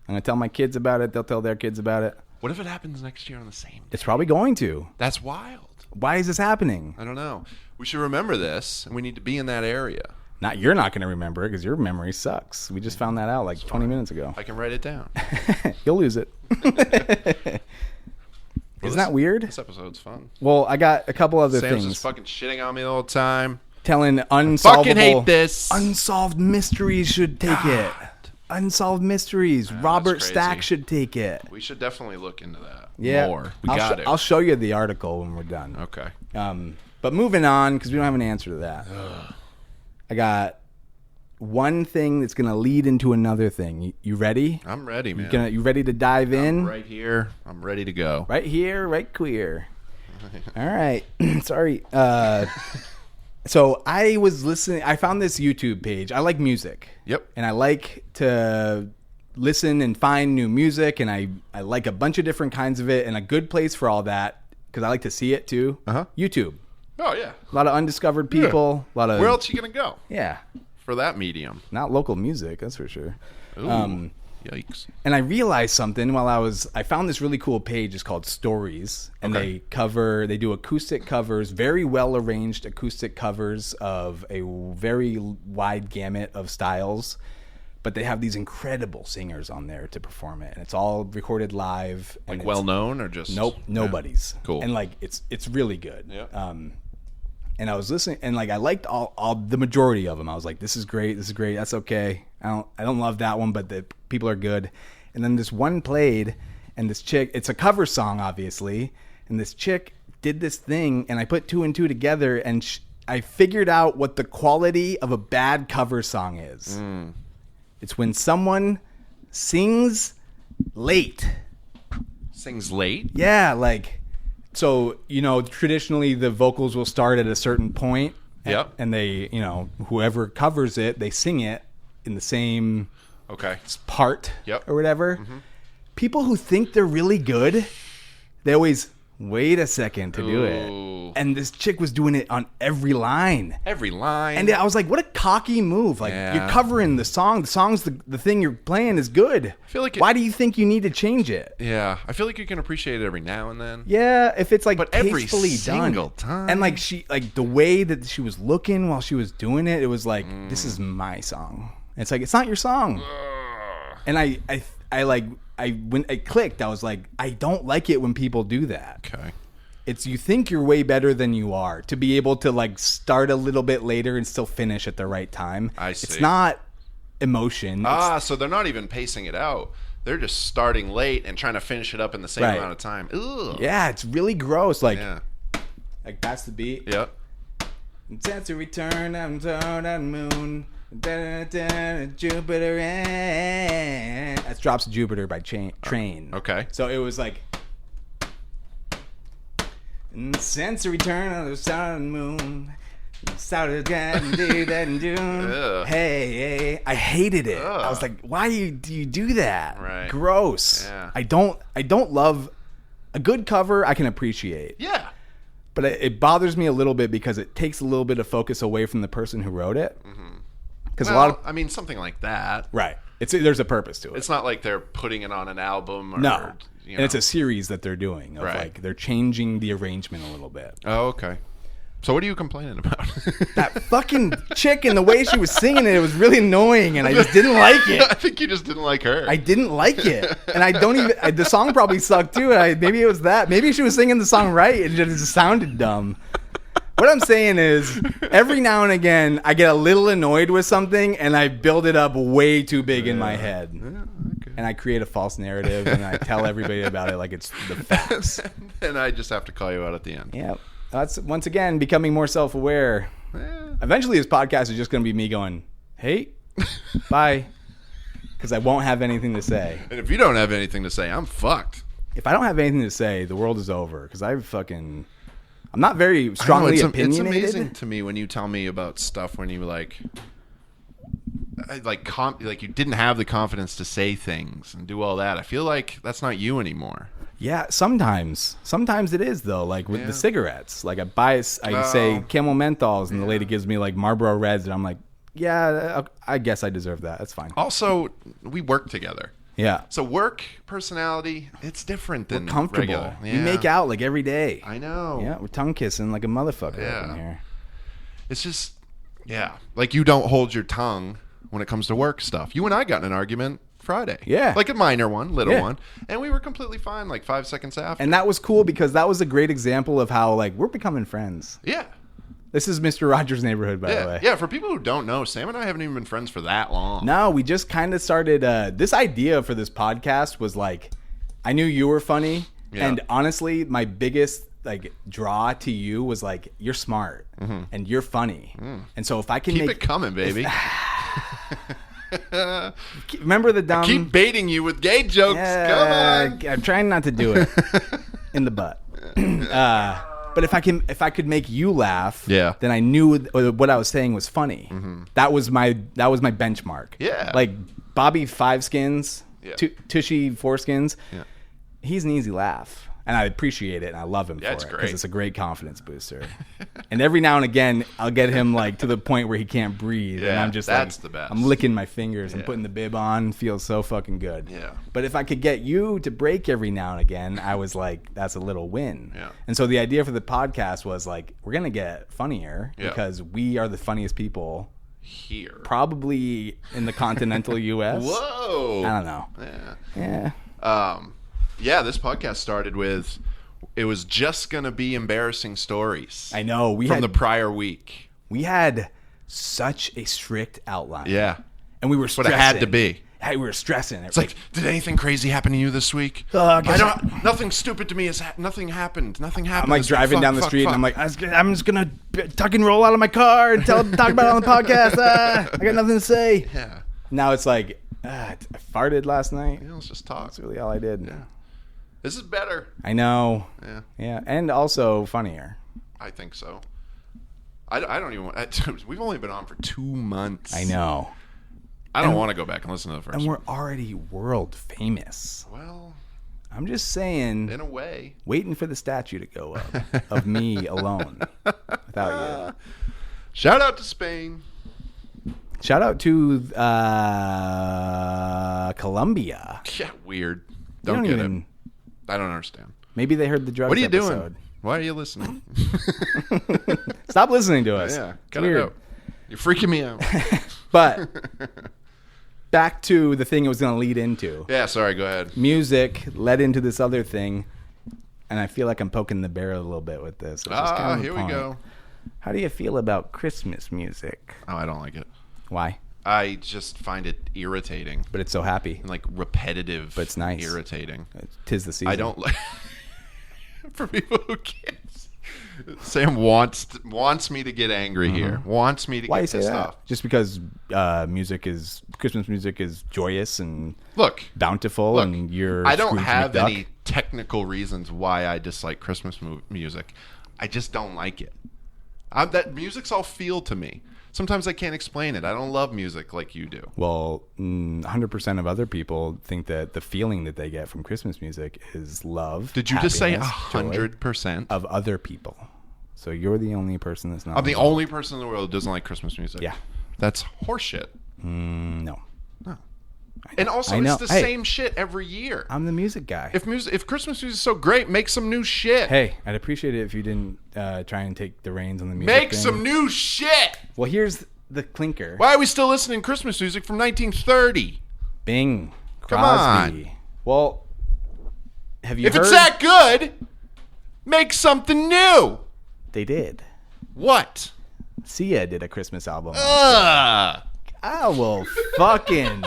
S1: I'm going to tell my kids about it. They'll tell their kids about it.
S2: What if it happens next year on the same day?
S1: It's probably going to.
S2: That's wild.
S1: Why is this happening?
S2: I don't know. We should remember this, and we need to be in that area.
S1: You're not going to remember it because your memory sucks. We just found that out like 20 minutes ago.
S2: I can write it down.
S1: You'll lose it. Isn't that weird?
S2: This episode's fun.
S1: Well, I got a couple other
S2: Sam's
S1: things.
S2: just fucking shitting on me the whole time.
S1: Telling unsolvable...
S2: Fucking hate this.
S1: Unsolved mysteries should take it. Unsolved mysteries. Robert
S2: crazy.
S1: Stack should take it.
S2: We should definitely look into that
S1: more.
S2: We got it.
S1: I'll show you the article when we're done.
S2: Okay.
S1: But moving on, because we don't have an answer to that. I got one thing that's going to lead into another thing. You ready?
S2: I'm ready, man.
S1: You ready to dive in?
S2: I'm right here. I'm ready to go.
S1: Right here, right queer. All right. Sorry. So I was listening. I found this YouTube page. I like music.
S2: Yep.
S1: And I like to listen and find new music. And I like a bunch of different kinds of it. And a good place for all that, because I like to see it too. YouTube.
S2: Oh, yeah.
S1: A lot of undiscovered people. A lot of...
S2: Where else are you going to go?
S1: Yeah.
S2: For that medium.
S1: Not local music, that's for sure.
S2: Ooh, yikes.
S1: And I realized something while I found this really cool page. It's called Stories. And they do acoustic covers, very well arranged acoustic covers of a very wide gamut of styles. But they have these incredible singers on there to perform it. And it's all recorded live.
S2: Like well known or just...
S1: Nope, nobody's.
S2: Yeah. Cool.
S1: And like it's really good.
S2: Yeah.
S1: And I was listening, and like I liked all the majority of them. I was like, "This is great. This is great. That's okay." I don't love that one, but the people are good. And then this one played, and this chick. It's a cover song, obviously, and this chick did this thing, and I put two and two together, and I figured out what the quality of a bad cover song is. It's when someone sings late.
S2: Sings late?
S1: Yeah, like. So, traditionally the vocals will start at a certain point.
S2: Yep.
S1: And they, whoever covers it, they sing it in the same part or whatever. People who think they're really good, they always wait a second to do it. And this chick was doing it on every line.
S2: Every line.
S1: And I was like, what a cocky move. Like, you're covering the song. The song's the thing you're playing is good.
S2: I feel like
S1: why do you think you need to change it?
S2: Yeah. I feel like you can appreciate it every now and then.
S1: Yeah, if it's like
S2: but every
S1: tastefully
S2: single
S1: done.
S2: time.
S1: And like the way that she was looking while she was doing it, it was like, this is my song. And it's like, it's not your song. And when it clicked, I was like, I don't like it when people do that.
S2: Okay.
S1: It's you think you're way better than you are to be able to like start a little bit later and still finish at the right time.
S2: I see.
S1: It's not emotion.
S2: So they're not even pacing it out. They're just starting late and trying to finish it up in the same amount of time. Ugh.
S1: Yeah, it's really gross. Like that's the beat.
S2: Yep.
S1: Time to return, I'm on the moon. Jupiter. That's Drops of Jupiter by Train.
S2: Okay.
S1: So it was like Since the return of the sun and moon. Started getting and June. Hey, I hated it.
S2: Ugh.
S1: I was like, why do you do that?
S2: Right.
S1: Gross.
S2: Yeah.
S1: I don't love a good cover. I can appreciate.
S2: Yeah.
S1: But it bothers me a little bit because it takes a little bit of focus away from the person who wrote it. Because
S2: Well,
S1: a lot of
S2: I mean, something like that.
S1: right, there's a purpose to it.
S2: It's not like they're putting it on an album. Or,
S1: No,
S2: you know.
S1: and it's a series that they're doing. Of
S2: Right.
S1: like they're changing the arrangement a little bit.
S2: Oh, okay. So what are you complaining about?
S1: That fucking chick and the way she was singing it was really annoying, and I just didn't like
S2: I
S1: it.
S2: think you just didn't like her.
S1: I didn't like it, and I don't even. The song probably sucked too. Maybe it was that. Maybe she was singing the song right, and it just sounded dumb. What I'm saying is, every now and again, I get a little annoyed with something, and I build it up way too big in my head, and I create a false narrative, and I tell everybody about it like it's the facts.
S2: And I just have to call you out at the end.
S1: Yeah, that's once again becoming more self-aware.
S2: Yeah.
S1: Eventually, this podcast is just going to be me going, "Hey, bye," because I won't have anything to say.
S2: And if you don't have anything to say, I'm fucked.
S1: If I don't have anything to say, the world is over. Because I'm not very strongly opinionated.
S2: It's amazing to me when you tell me about stuff when you like you didn't have the confidence to say things and do all that. I feel like that's not you anymore.
S1: Yeah, sometimes it is though. Like with the cigarettes, like I say Camel Menthols, and the lady gives me like Marlboro Reds, and I'm like, yeah, I guess I deserve that. That's fine.
S2: Also, we work together.
S1: Yeah,
S2: So work personality, it's different than
S1: we're comfortable.
S2: regular.
S1: We
S2: Yeah.
S1: make out like every day.
S2: I know.
S1: Yeah, we're tongue kissing like a motherfucker
S2: Yeah.
S1: up in here.
S2: It's just, like you don't hold your tongue when it comes to work stuff. You and I got in an argument Friday.
S1: Yeah.
S2: Like a minor one, little
S1: Yeah.
S2: one. And we were completely fine like 5 seconds after.
S1: And that was cool because that was a great example of how like we're becoming friends.
S2: yeah.
S1: This is Mr. Rogers' neighborhood, by the way.
S2: Yeah, for people who don't know, Sam and I haven't even been friends for that long.
S1: No, we just kind of started. This idea for this podcast was like, I knew you were funny, and honestly, my biggest like draw to you was like you're smart and you're funny, and so if I can
S2: Keep it coming, baby.
S1: remember the dumb.
S2: Keep baiting you with gay jokes. Come on.
S1: I'm trying not to do it in the butt. But if I could make you laugh, then I knew what I was saying was funny. That was my benchmark.
S2: Yeah.
S1: Like Bobby Five Skins,
S2: Yeah.
S1: Tushy Four Skins.
S2: Yeah.
S1: He's an easy laugh, and I appreciate it, and I love him for
S2: it's
S1: it
S2: great.
S1: because it's a great confidence booster. And every now and again, I'll get him like to the point where he can't breathe, and
S2: Yeah,
S1: I'm just
S2: that's
S1: like,
S2: the best.
S1: I'm licking my fingers and
S2: Yeah.
S1: putting the bib on. Feels so fucking good.
S2: Yeah.
S1: But if I could get you to break every now and again, I was like, that's a little win.
S2: Yeah.
S1: And so the idea for the podcast was like, we're gonna get funnier
S2: Yeah.
S1: because we are the funniest people
S2: Here.
S1: probably in the continental U.S.
S2: Whoa.
S1: I don't know.
S2: Yeah.
S1: Yeah.
S2: This podcast started with, it was just going to be embarrassing stories
S1: I know.
S2: from the prior week.
S1: We had such a strict outline.
S2: Yeah.
S1: And we were
S2: But
S1: stressing.
S2: it had to be.
S1: Hey, we were stressing.
S2: It's like, did anything crazy happen to you this week? Nothing stupid to me nothing happened. Nothing happened.
S1: I'm like
S2: It's like,
S1: driving
S2: fuck,
S1: down the
S2: fuck,
S1: street,
S2: fuck.
S1: and I'm like, I'm just gonna tuck and roll out of my car and talk about it on the podcast. I got nothing to say.
S2: Yeah.
S1: Now it's like, I farted last night.
S2: Yeah, let's just talk.
S1: That's really all I did.
S2: Yeah. This is better.
S1: I know.
S2: Yeah.
S1: Yeah, and also funnier.
S2: I think so. I don't even want... We've only been on for 2 months.
S1: I know.
S2: I don't want to go back and listen to the first
S1: And
S2: one.
S1: we're already world famous.
S2: Well,
S1: I'm just saying,
S2: in a way.
S1: waiting for the statue to go up of me alone without you.
S2: Shout out to Spain.
S1: Shout out to Colombia.
S2: Yeah, weird.
S1: They
S2: Don't get
S1: even,
S2: it. I don't understand.
S1: Maybe they heard the drugs
S2: What are you
S1: episode.
S2: doing? Why are you listening?
S1: Stop listening to us.
S2: Yeah,
S1: It's
S2: cut it
S1: weird.
S2: out. You're freaking me out.
S1: But back to the thing it was going to lead into.
S2: Yeah, sorry, go ahead.
S1: Music led into this other thing, and I feel like I'm poking the bear a little bit with this. Which is kind of the
S2: Here we
S1: point.
S2: go.
S1: How do you feel about Christmas music?
S2: Oh, I don't like it.
S1: Why?
S2: I just find it irritating
S1: But it's so happy.
S2: and like repetitive.
S1: But it's nice.
S2: Irritating.
S1: Tis the season.
S2: I don't like for people who can't. Sam wants me to get angry here. Wants me to
S1: Why
S2: get
S1: you say
S2: pissed
S1: that?
S2: off.
S1: Just because Christmas music is joyous and
S2: Look,
S1: bountiful, and you're
S2: I don't
S1: Scrooge
S2: have
S1: McDuck?
S2: any technical reasons why I dislike Christmas music. I just don't like it. That music's all feel to me. Sometimes I can't explain it. I don't love music like you do.
S1: Well, 100% of other people think that the feeling that they get from Christmas music is love.
S2: Did you just say
S1: happiness,
S2: 100%?
S1: of other people? So you're the only person that's not.
S2: I'm the only person in the world who doesn't like Christmas music.
S1: Yeah.
S2: That's horseshit.
S1: No.
S2: And also, it's the same shit every year.
S1: I'm the music guy.
S2: If Christmas music is so great, make some new shit.
S1: Hey, I'd appreciate it if you didn't try and take the reins on the music
S2: Make
S1: thing.
S2: some new shit.
S1: Well, here's the clinker.
S2: Why are we still listening to Christmas music from 1930?
S1: Bing
S2: Come
S1: Crosby.
S2: on.
S1: Well, have you
S2: If
S1: heard?
S2: it's that good, make something new.
S1: They did.
S2: What?
S1: Sia did a Christmas album.
S2: Ugh.
S1: I will fucking...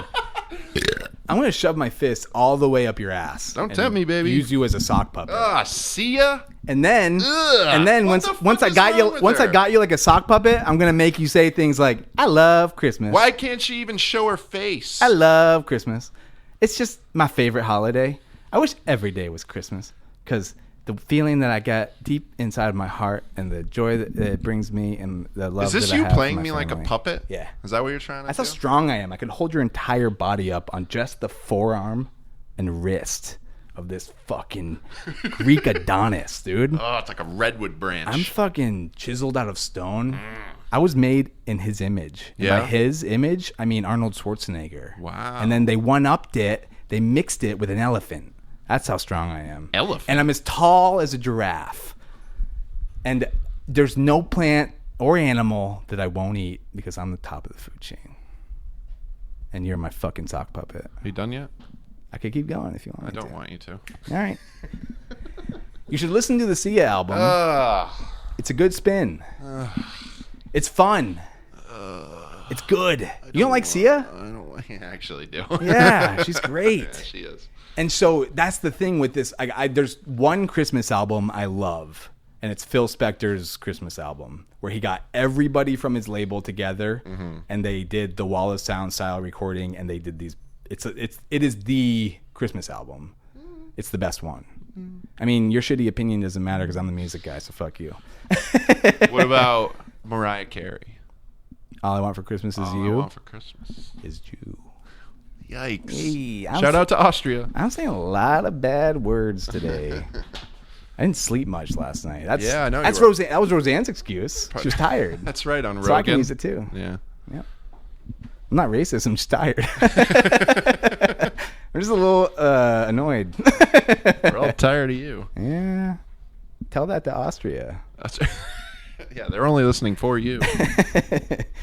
S1: I'm going to shove my fist all the way up your ass.
S2: Don't tempt me, baby.
S1: Use you as a sock puppet.
S2: Sia?
S1: And then
S2: What the
S1: once
S2: fuck
S1: I
S2: is
S1: got
S2: wrong with
S1: I
S2: her?
S1: got you like a sock puppet, I'm going to make you say things like, I love Christmas.
S2: Why can't she even show her face?
S1: I love Christmas. It's just my favorite holiday. I wish every day was Christmas because the feeling that I get deep inside of my heart and the joy that it brings me and the love.
S2: Is this
S1: that I
S2: you
S1: have for
S2: playing
S1: my
S2: me like a
S1: family.
S2: puppet?
S1: Yeah.
S2: Is that what you're trying to
S1: That's
S2: do?
S1: how strong I am. I can hold your entire body up on just the forearm and wrist of this fucking Greek Adonis, dude.
S2: Oh, it's like a redwood branch.
S1: I'm fucking chiseled out of stone. I was made in his image. And
S2: Yeah?
S1: by his image, I mean Arnold Schwarzenegger.
S2: Wow.
S1: And then they one-upped it. They mixed it with an elephant. That's how strong I am.
S2: Elephant?
S1: And I'm as tall as a giraffe. And there's no plant or animal that I won't eat because I'm the top of the food chain. And you're my fucking sock puppet.
S2: Are you done yet?
S1: I could keep going if you want.
S2: I don't want you to.
S1: All right. You should listen to the Sia album. It's a good spin. It's fun. It's good. You don't like Sia?
S2: I actually do.
S1: Yeah, she's great.
S2: Yeah, she is.
S1: And so that's the thing with this. There's one Christmas album I love, and it's Phil Spector's Christmas album, where he got everybody from his label together, and they did the Wall of Sound style recording, and they did these. It is the Christmas album. It's the best one. I mean, your shitty opinion doesn't matter because I'm the music guy, so fuck you.
S2: What about Mariah Carey?
S1: All I want for Christmas is
S2: All I
S1: you.
S2: want for Christmas
S1: Is you.
S2: Yikes.
S1: Hey,
S2: Shout out to Austria.
S1: I'm saying a lot of bad words today. I didn't sleep much last night.
S2: Yeah, I know you
S1: That's
S2: were.
S1: Roseanne. That was Roseanne's excuse. She was tired.
S2: That's right, on Rogan.
S1: So I can use it too.
S2: Yeah.
S1: Yep. I'm not racist. I'm just tired. I'm just a little annoyed.
S2: We're all tired of you.
S1: Yeah. Tell that to Austria.
S2: That's yeah, they're only listening for you.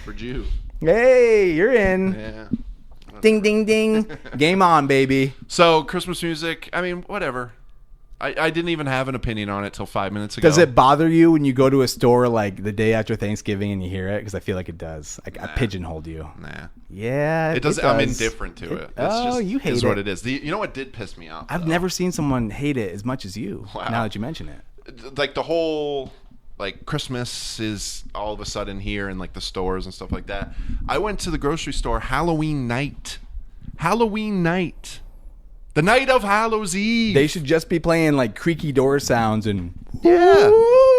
S2: For you.
S1: Hey, you're in.
S2: Yeah.
S1: Ding, ding, ding. Game on, baby.
S2: So, Christmas music, I mean, whatever. I didn't even have an opinion on it till 5 minutes ago.
S1: Does it bother you when you go to a store like the day after Thanksgiving and you hear it? Because I feel like it does. I pigeonholed you.
S2: Nah.
S1: Yeah,
S2: It does. I'm indifferent to it.
S1: You hate
S2: is
S1: it.
S2: what it is. You know what did piss me off?
S1: I've
S2: though?
S1: never seen someone hate it as much as you.
S2: Wow.
S1: Now that you mention it.
S2: Like the whole, like Christmas is all of a sudden here in like the stores and stuff like that. I went to the grocery store Halloween night. The night of Hallows Eve.
S1: They should just be playing like creaky door sounds and
S2: Yeah.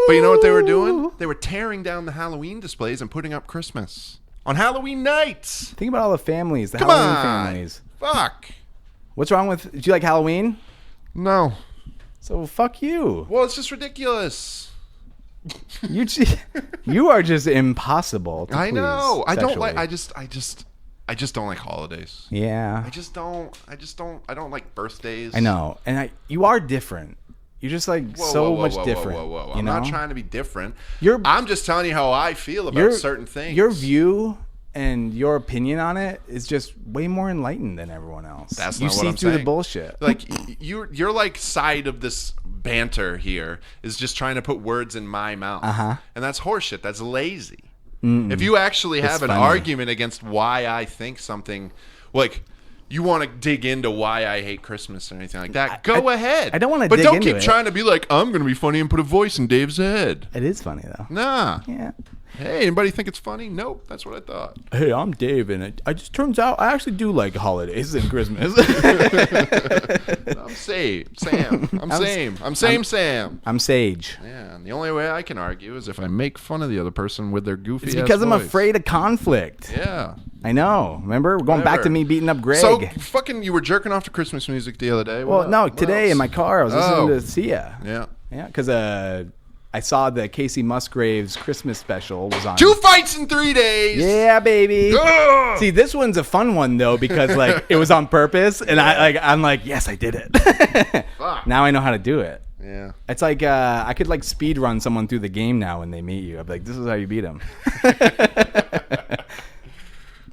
S2: But you know what they were doing? They were tearing down the Halloween displays and putting up Christmas on Halloween nights.
S1: Think about all the families, the
S2: Come
S1: Halloween
S2: on.
S1: families.
S2: Fuck.
S1: What's wrong with? Do you like Halloween?
S2: No.
S1: So fuck you.
S2: Well, it's just ridiculous.
S1: You are just impossible. To
S2: I
S1: please
S2: know. I don't
S1: sexually.
S2: like. I just don't like holidays.
S1: Yeah.
S2: I don't like birthdays.
S1: I know, and you are different. You're just like so much different.
S2: Whoa.
S1: You
S2: I'm
S1: know?
S2: not trying to be different.
S1: You're-
S2: I'm just telling you how I feel about certain things.
S1: Your view and your opinion on it is just way more enlightened than everyone else.
S2: That's
S1: you
S2: not what
S1: see
S2: I'm
S1: through the
S2: saying.
S1: bullshit.
S2: Like you're like side of this banter here is just trying to put words in my mouth. And that's horseshit. That's lazy. If you actually have an
S1: funny.
S2: argument against why I think something, like you want to dig into why I hate Christmas or anything like that, go ahead.
S1: I don't wanna
S2: but
S1: dig
S2: don't
S1: into
S2: keep
S1: it.
S2: trying to be like, I'm going to be funny and put a voice in Dave's head.
S1: It is funny though.
S2: Nah.
S1: Yeah.
S2: Hey, anybody think it's funny? Nope, that's what I thought.
S1: Hey, I'm Dave, and I just turns out I actually do like holidays and Christmas.
S2: I'm Sam. I'm Sam.
S1: I'm Sage.
S2: Yeah, and the only way I can argue is if I make fun of the other person with their goofy
S1: It's because I'm
S2: voice.
S1: afraid of conflict.
S2: Yeah.
S1: I know. Remember? We're going back to me beating up Greg.
S2: So, fucking, you were jerking off to Christmas music the other day.
S1: Well, no, today in my car, I was listening to Sia.
S2: Yeah.
S1: Yeah, because I saw the Casey Musgraves Christmas special was on.
S2: 2 fights in 3 days.
S1: Yeah, baby.
S2: Ugh.
S1: See, this one's a fun one though because like it was on purpose, and I'm like, yes, I did it.
S2: Fuck.
S1: Now I know how to do it.
S2: Yeah.
S1: It's like I could like speed run someone through the game now when they meet you. I'd be like, this is how you beat them.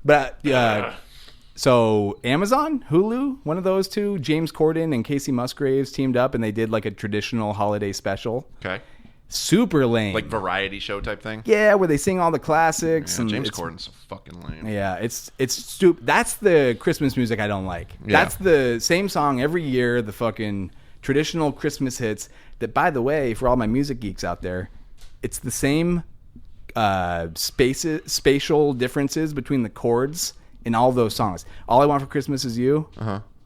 S1: But so Amazon, Hulu, one of those two, James Corden and Casey Musgraves teamed up and they did like a traditional holiday special.
S2: Okay.
S1: Super lame.
S2: Like variety show type thing?
S1: Yeah, where they sing all the classics.
S2: Yeah,
S1: And
S2: James Corden's so fucking lame.
S1: Yeah, it's stupid. That's the Christmas music I don't like.
S2: Yeah.
S1: That's the same song every year, the fucking traditional Christmas hits that, by the way, for all my music geeks out there, it's the same spatial differences between the chords in all those songs. All I Want for Christmas Is You.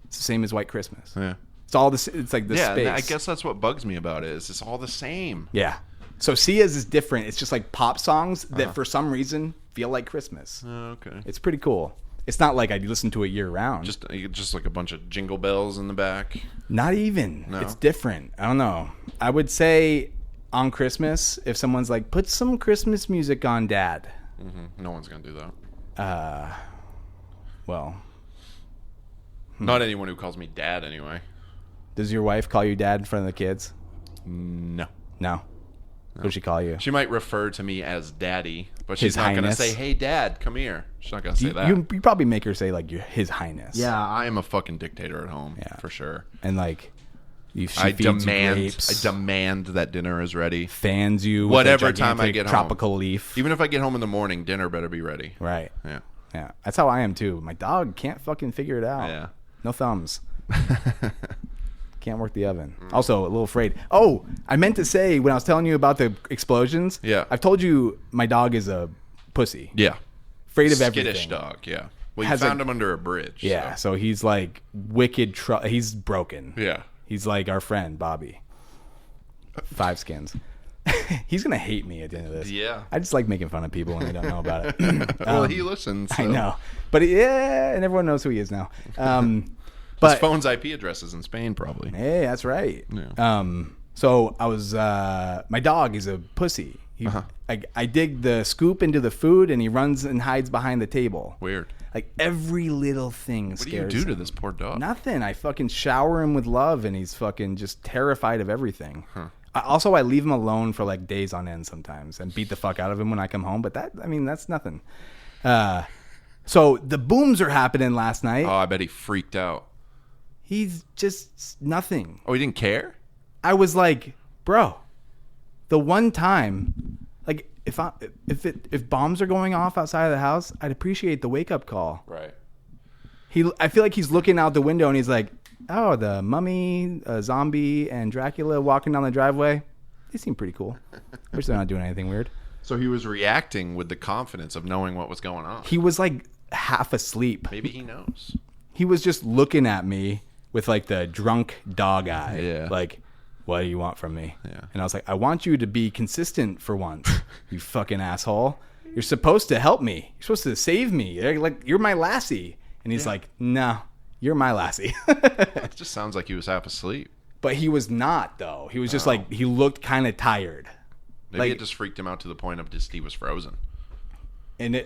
S1: It's the same as White Christmas.
S2: Yeah.
S1: It's all this. It's like the space.
S2: I guess that's what bugs me about it. Is it's all the same.
S1: Yeah. So Sia's is different. It's just like pop songs that for some reason feel like Christmas.
S2: Okay.
S1: It's pretty cool. It's not like I listen to it year round.
S2: Just like a bunch of jingle bells in the back.
S1: Not even.
S2: No?
S1: It's different. I don't know. I would say on Christmas, if someone's like, put some Christmas music on, Dad.
S2: Mm-hmm. No one's gonna do that.
S1: Well,
S2: Not anyone who calls me dad, anyway.
S1: does your wife call you Dad in front of the kids?
S2: No.
S1: No. What does she call you?
S2: She might refer to me as daddy, but she's
S1: His
S2: not going to
S1: Highness?
S2: say, "Hey, Dad, come here." She's not going to say that.
S1: You probably make her say like His Highness.
S2: Yeah, I am a fucking dictator at home,
S1: Yeah.
S2: for sure.
S1: And like, she
S2: I
S1: feeds
S2: demand,
S1: you grapes,
S2: that dinner is ready.
S1: fans you with
S2: Whatever
S1: a
S2: time I
S1: gigantic
S2: get home.
S1: tropical leaf.
S2: Even if I get home in the morning, dinner better be ready.
S1: Right.
S2: Yeah.
S1: Yeah. That's how I am too. My dog can't fucking figure it out.
S2: Yeah.
S1: No thumbs. Can't work the oven. Also, a little afraid. Oh, I meant to say when I was telling you about the explosions.
S2: Yeah.
S1: I've told you my dog is a pussy.
S2: Yeah.
S1: Afraid of
S2: Skittish
S1: everything.
S2: dog. Yeah. Well, you
S1: Has
S2: found
S1: a-
S2: him under a bridge.
S1: Yeah.
S2: So.
S1: So he's like wicked. He's broken.
S2: Yeah.
S1: He's like our friend Bobby. 5 skins. He's gonna hate me at the end of this.
S2: Yeah.
S1: I just like making fun of people when they don't know about it.
S2: Well, he listens. So.
S1: I know, but yeah, and everyone knows who he is now.
S2: His phone's IP address is in Spain, probably.
S1: Hey, that's right.
S2: Yeah.
S1: So I was, my dog is a pussy. I dig the scoop into the food and he runs and hides behind the table.
S2: Weird.
S1: Like every little thing
S2: What do
S1: scares
S2: you do to
S1: him.
S2: this poor dog?
S1: Nothing. I fucking shower him with love and he's fucking just terrified of everything. I leave him alone for like days on end sometimes and beat the fuck out of him when I come home. But that's nothing. So the booms are happening last night.
S2: Oh, I bet he freaked out.
S1: He's just nothing.
S2: Oh, he didn't care?
S1: I was like, bro, the one time, like if bombs are going off outside of the house, I'd appreciate the wake up call.
S2: Right.
S1: I feel like he's looking out the window and he's like, oh, the mummy, zombie, and Dracula walking down the driveway. They seem pretty cool. Wish they're not doing anything weird.
S2: So he was reacting with the confidence of knowing what was going on.
S1: He was like half asleep.
S2: Maybe he knows.
S1: He was just looking at me with like the drunk dog eye.
S2: Yeah.
S1: Like, what do you want from me?
S2: Yeah.
S1: And I was like, I want you to be consistent for once, you fucking asshole. You're supposed to help me. You're supposed to save me. You're my lassie. And he's like, no, you're my lassie.
S2: It just sounds like he was half asleep.
S1: But he was not, though. He was just like, he looked kind of tired.
S2: Maybe it just freaked him out to the point of just he was frozen.
S1: And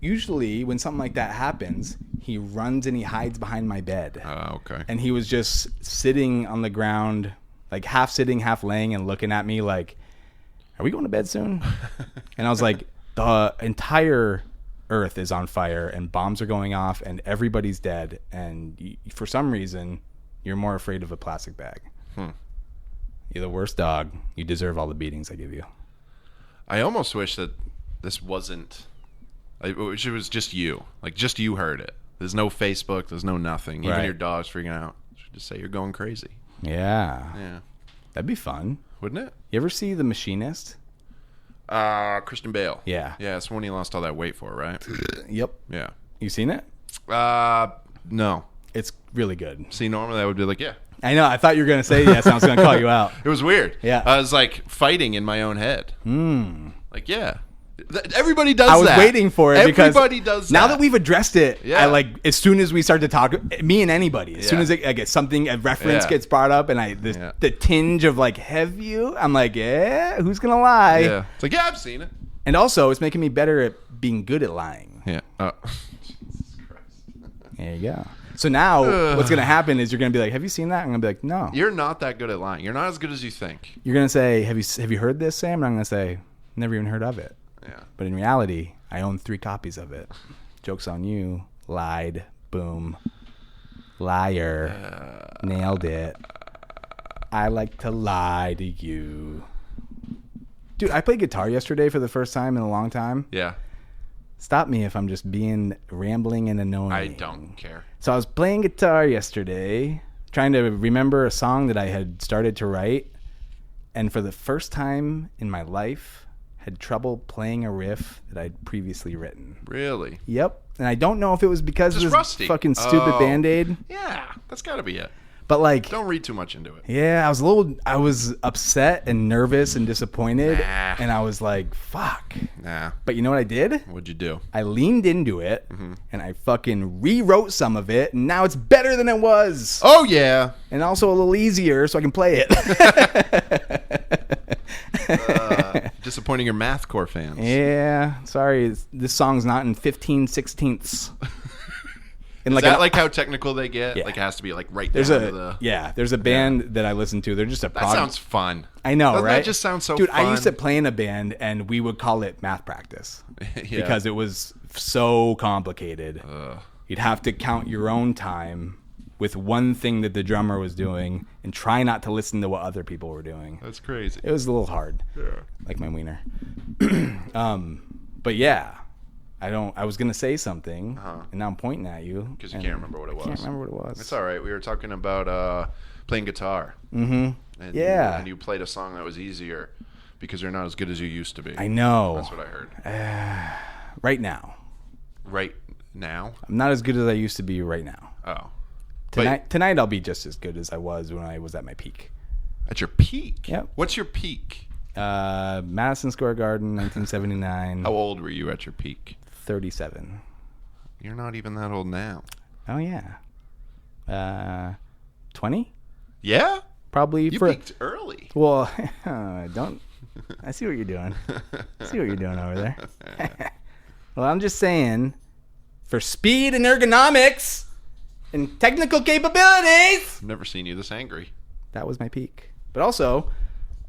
S1: usually when something like that happens, he runs and he hides behind my bed.
S2: Oh, okay.
S1: And he was just sitting on the ground, like half sitting, half laying, and looking at me like, are we going to bed soon? And I was like, the entire earth is on fire and bombs are going off and everybody's dead. And for some reason, you're more afraid of a plastic bag. You're the worst dog. You deserve all the beatings I give you.
S2: I almost wish that this wasn't... I wish it was just you. Like, just you heard it. There's no Facebook. There's no nothing. Even
S1: Right.
S2: your dog's freaking out. You should just say you're going crazy.
S1: Yeah.
S2: Yeah.
S1: That'd be fun.
S2: Wouldn't it?
S1: You ever see The Machinist?
S2: Christian Bale.
S1: Yeah.
S2: Yeah, it's when he lost all that weight for, right?
S1: Yep.
S2: Yeah.
S1: You seen it?
S2: No.
S1: It's really good.
S2: See, normally I would be like, yeah.
S1: I know. I thought you were going to say yes. I was going to call you out.
S2: It was weird.
S1: Yeah.
S2: I was like fighting in my own head. Like, yeah. Everybody does that.
S1: I was waiting for it because
S2: everybody does that.
S1: Now that we've addressed it,
S2: Yeah.
S1: I like as soon as we start to talk, me and anybody, as soon
S2: Yeah.
S1: as I get something, a reference
S2: Yeah.
S1: gets brought up, and the tinge of like, have you? I'm like, yeah, who's gonna lie?
S2: Yeah. It's like, yeah, I've seen it.
S1: And also, it's making me better at being good at lying.
S2: Yeah.
S1: Jesus Christ. There you go. So now, what's gonna happen is you're gonna be like, have you seen that? I'm gonna be like, no.
S2: You're not that good at lying. You're not as good as you think.
S1: You're gonna say, have you heard this, Sam? And I'm gonna say, never even heard of it.
S2: Yeah.
S1: But in reality, I own 3 copies of it. Joke's on you. Lied. Boom. Liar. Nailed it. I like to lie to you. Dude, I played guitar yesterday for the first time in a long time.
S2: Yeah.
S1: Stop me if I'm just being rambling and annoying.
S2: I don't care.
S1: So I was playing guitar yesterday, trying to remember a song that I had started to write. And for the first time in my life, had trouble playing a riff that I'd previously written.
S2: Really?
S1: Yep. And I don't know if it was because
S2: Just
S1: of this
S2: rusty.
S1: fucking stupid Band-Aid.
S2: Yeah, that's got to be it.
S1: But like,
S2: Don't read too much into it.
S1: yeah, I was upset and nervous and disappointed.
S2: Nah.
S1: And I was like, fuck.
S2: Nah.
S1: But you know what I did?
S2: What'd you do?
S1: I leaned into it and I fucking rewrote some of it. And now it's better than it was.
S2: Oh, yeah.
S1: And also a little easier so I can play it.
S2: Disappointing your mathcore fans.
S1: Yeah, sorry. This song's not in 15/16ths.
S2: Is that like how technical they get?
S1: Yeah.
S2: Like it has to be like right
S1: There's
S2: down to the...
S1: there's a band that I listen to. They're just a
S2: That sounds fun.
S1: I know,
S2: Doesn't
S1: right?
S2: that just sound so
S1: Dude,
S2: fun?
S1: I used to play in a band and we would call it math practice
S2: Yeah.
S1: because it was so complicated. You'd have to count your own time with one thing that the drummer was doing and try not to listen to what other people were doing.
S2: That's crazy.
S1: It was a little hard.
S2: Yeah.
S1: Like my wiener. But yeah, I was going to say something and now I'm pointing at you.
S2: Because you can't remember what it was.
S1: I can't remember what it was.
S2: It's all right. We were talking about playing guitar.
S1: Mm-hmm.
S2: And
S1: Yeah.
S2: and you played a song that was easier because you're not as good as you used to be.
S1: I know.
S2: That's what I heard.
S1: Right now.
S2: Right now?
S1: I'm not as good as I used to be right now.
S2: Oh.
S1: Tonight I'll be just as good as I was when I was at my peak.
S2: At your peak?
S1: Yep.
S2: What's your peak?
S1: Madison Square Garden, 1979.
S2: How old were you at your peak?
S1: 37.
S2: You're not even that old now.
S1: Oh yeah. 20?
S2: Yeah?
S1: Probably
S2: You
S1: for
S2: peaked early.
S1: Well, don't. I see what you're doing. I see what you're doing over there. Well, I'm just saying, for speed and ergonomics and technical capabilities,
S2: I've never seen you this angry.
S1: that was my peak. But also,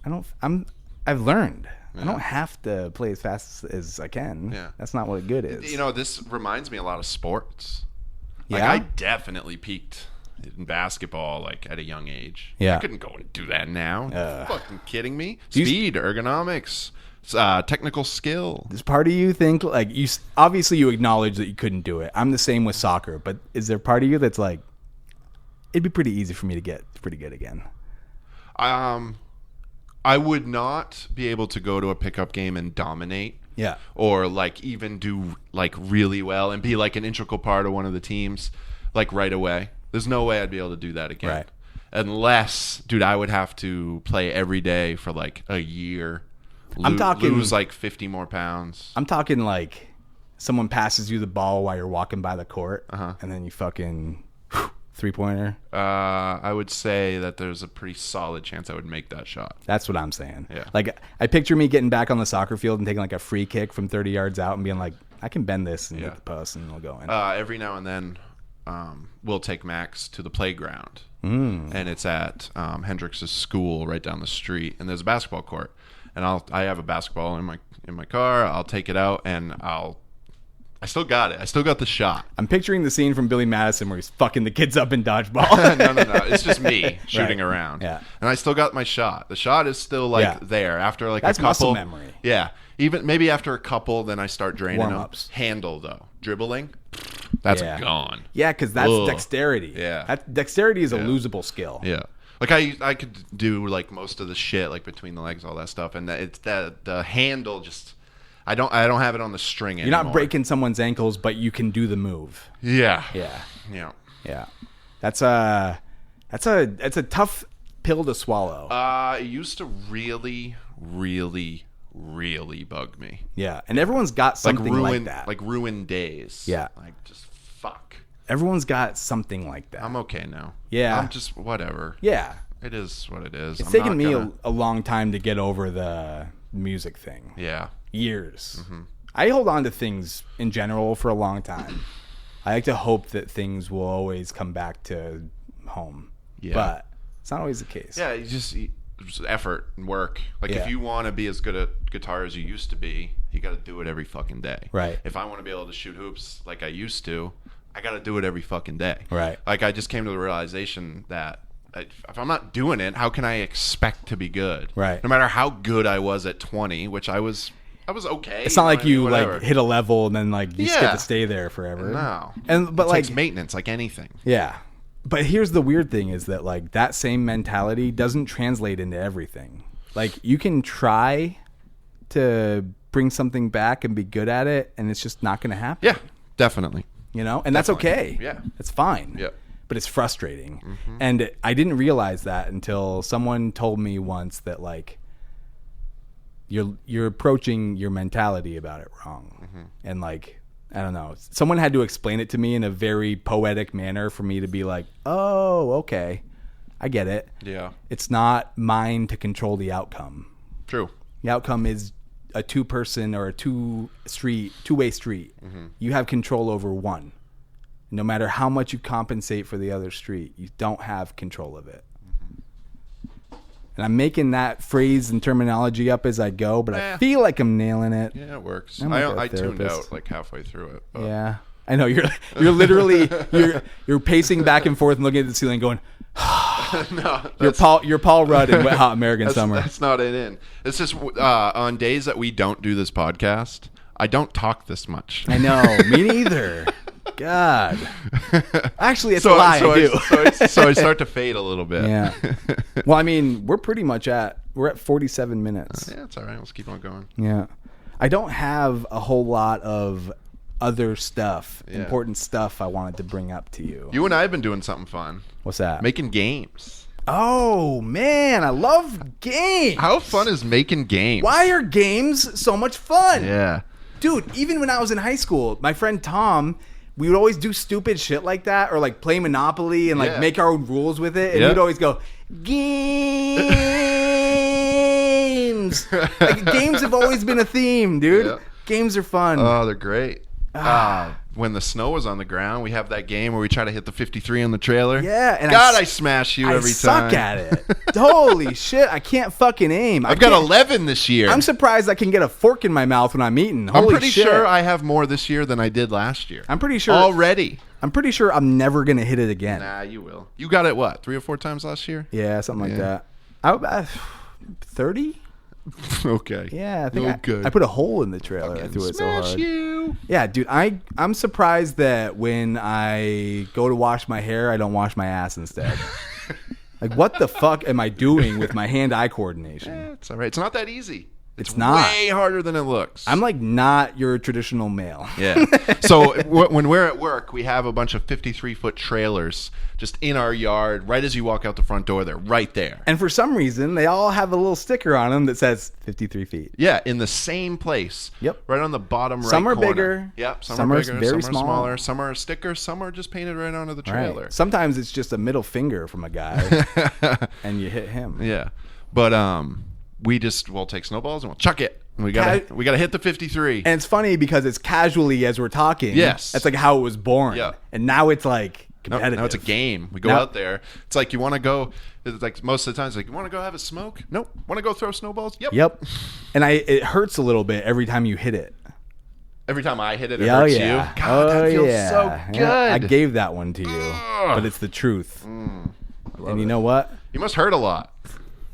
S1: I've learned. I don't have to play as fast as I can.
S2: Yeah.
S1: That's not what good is.
S2: You know, this reminds me a lot of sports. Like,
S1: Yeah?
S2: I definitely peaked in basketball, like, at a young age.
S1: Yeah.
S2: I couldn't go and do that now. Fucking kidding me?
S1: Do you-
S2: Speed, ergonomics, technical skill.
S1: Does part of you think, like, obviously you acknowledge that you couldn't do it. I'm the same with soccer, but is there part of you that's like, it'd be pretty easy for me to get pretty good again?
S2: I would not be able to go to a pickup game and dominate.
S1: Yeah.
S2: Or, like, even do, like, really well and be, like, an integral part of one of the teams, like, right away. There's no way I'd be able to do that again.
S1: Right.
S2: Unless, dude, I would have to play every day for, like, a year.
S1: I'm talking-
S2: Lose, like, 50 more pounds.
S1: I'm talking like someone passes you the ball while you're walking by the court, and then you fucking three-pointer.
S2: I would say that there's a pretty solid chance I would make that shot.
S1: That's what I'm saying.
S2: Yeah.
S1: Like, I picture me getting back on the soccer field and taking like a free kick from 30 yards out and being like, I can bend this and
S2: Yeah.
S1: hit the post and it'll go in.
S2: Every now and then, we'll take Max to the playground, and it's at Hendrix's school right down the street, and there's a basketball court, and I have a basketball in my car. I'll take it out, and I still got it. I still got the shot.
S1: I'm picturing the scene from Billy Madison where he's fucking the kids up in dodgeball.
S2: No. It's just me shooting
S1: Right.
S2: around.
S1: Yeah.
S2: And I still got my shot. The shot is still like
S1: Yeah.
S2: there after like
S1: That's
S2: a couple.
S1: muscle memory.
S2: Yeah. Even maybe after a couple, then I start draining
S1: Warm-ups.
S2: them. Handle though, dribbling, that's
S1: Yeah.
S2: gone.
S1: Yeah, because that's
S2: Ugh.
S1: dexterity.
S2: Yeah.
S1: Dexterity is a losable skill.
S2: Yeah. Like I could do like most of the shit like between the legs, all that stuff, and it's that the handle just I don't have it on the string anymore.
S1: You're not breaking someone's ankles, but you can do the move.
S2: Yeah.
S1: Yeah. That's a tough pill to swallow.
S2: It used to really, really, really bug me.
S1: Yeah, and everyone's got something like that.
S2: Like ruined days.
S1: Yeah.
S2: Like just fuck.
S1: Everyone's got something like that.
S2: I'm okay now.
S1: Yeah.
S2: I'm just whatever.
S1: Yeah.
S2: It is what it is.
S1: It's taken me a long time to get over the music thing.
S2: Yeah.
S1: Years. Mm-hmm. I hold on to things in general for a long time. I like to hope that things will always come back to home. Yeah. But it's not always the case.
S2: Yeah, just effort and work. Like if you want to be as good at guitar as you used to be, you got to do it every fucking day.
S1: Right.
S2: If I want to be able to shoot hoops like I used to, I got to do it every fucking day.
S1: Right.
S2: Like I just came to the realization that if I'm not doing it, how can I expect to be good?
S1: Right.
S2: No matter how good I was at 20, which I was okay.
S1: It's not like you like hit a level and then like you just get to stay there forever.
S2: No.
S1: But
S2: it
S1: like
S2: takes maintenance like anything.
S1: Yeah. But here's the weird thing is that like that same mentality doesn't translate into everything. Like you can try to bring something back and be good at it and it's just not going to happen.
S2: Yeah, definitely.
S1: You know? And that's okay.
S2: Yeah.
S1: It's fine.
S2: Yeah.
S1: But it's frustrating. Mm-hmm. And I didn't realize that until someone told me once that like you're approaching your mentality about it wrong. Mm-hmm. And like I don't know. Someone had to explain it to me in a very poetic manner for me to be like, "Oh, okay. I get it."
S2: Yeah.
S1: It's not mine to control the outcome.
S2: True.
S1: The outcome is a two-person or a two-way street. Mm-hmm. You have control over one. No matter how much you compensate for the other street, you don't have control of it. Mm-hmm. And I'm making that phrase and terminology up as I go, but I feel like I'm nailing it.
S2: Yeah, it works. I tuned out like halfway through it. But.
S1: Yeah. I know you're literally you're pacing back and forth and looking at the ceiling going
S2: no,
S1: you're Paul Rudd in Wet Hot American Summer.
S2: That's not it in. It's just on days that we don't do this podcast, I don't talk this much.
S1: I know. Me neither. God. Actually, it's a lie. I do.
S2: So I start to fade a little bit.
S1: Yeah. Well, I mean, we're at 47 minutes.
S2: Yeah, it's all right. Let's keep on going.
S1: Yeah. I don't have a whole lot of other stuff, important stuff I wanted to bring up to you.
S2: You and I have been doing something fun.
S1: What's that?
S2: Making games.
S1: Oh, man. I love games.
S2: How fun is making games?
S1: Why are games so much fun?
S2: Yeah.
S1: Dude, even when I was in high school, my friend Tom, we would always do stupid shit like that or like play Monopoly and like make our own rules with it. And we'd always go, games. Like, games have always been a theme, dude. Yeah. Games are fun.
S2: Oh, they're great. When the snow was on the ground, we have that game where we try to hit the 53 on the trailer.
S1: Yeah. And
S2: I smash you every time.
S1: I suck at it. Holy shit. I can't fucking aim.
S2: I've got 11 this year.
S1: I'm surprised I can get a fork in my mouth when I'm eating.
S2: I'm pretty sure I have more this year than I did last year.
S1: I'm pretty sure.
S2: Already.
S1: I'm pretty sure I'm never going to hit it again.
S2: Nah, you will. You got it, what, 3 or 4 times last year?
S1: Yeah, something like that. 30?
S2: Okay.
S1: Yeah, I think I put a hole in the trailer. I threw it so hard.
S2: You.
S1: Yeah, dude, I'm surprised that when I go to wash my hair, I don't wash my ass instead. Like, what the fuck am I doing with my hand-eye coordination?
S2: It's all right. It's not that easy.
S1: It's not.
S2: Way harder than it looks.
S1: I'm like not your traditional male.
S2: Yeah. So when we're at work, we have a bunch of 53-foot trailers just in our yard. Right as you walk out the front door, they're right there.
S1: And for some reason, they all have a little sticker on them that says 53 feet.
S2: Yeah, in the same place.
S1: Yep.
S2: Right on the bottom right corner.
S1: Some are bigger.
S2: Yep. Some are bigger.
S1: Very
S2: some are smaller. Some are stickers. Some are just painted right onto the trailer.
S1: Right. Sometimes it's just a middle finger from a guy, and you hit him.
S2: Yeah. But we'll take snowballs and we'll chuck it. We gotta hit the 53.
S1: And it's funny because it's casually as we're talking.
S2: Yes.
S1: That's like how it was born.
S2: Yeah.
S1: And now it's like competitive.
S2: Now it's a game. We go out there. It's like you want to go. It's like most of the time, it's like you want to go have a smoke. Nope. Want to go throw snowballs? Yep.
S1: And it hurts a little bit every time you hit it.
S2: Every time I hit it, it hurts you. God, that feels so good. Yeah.
S1: I gave that one to you, but it's the truth. And you know what?
S2: You must hurt a lot.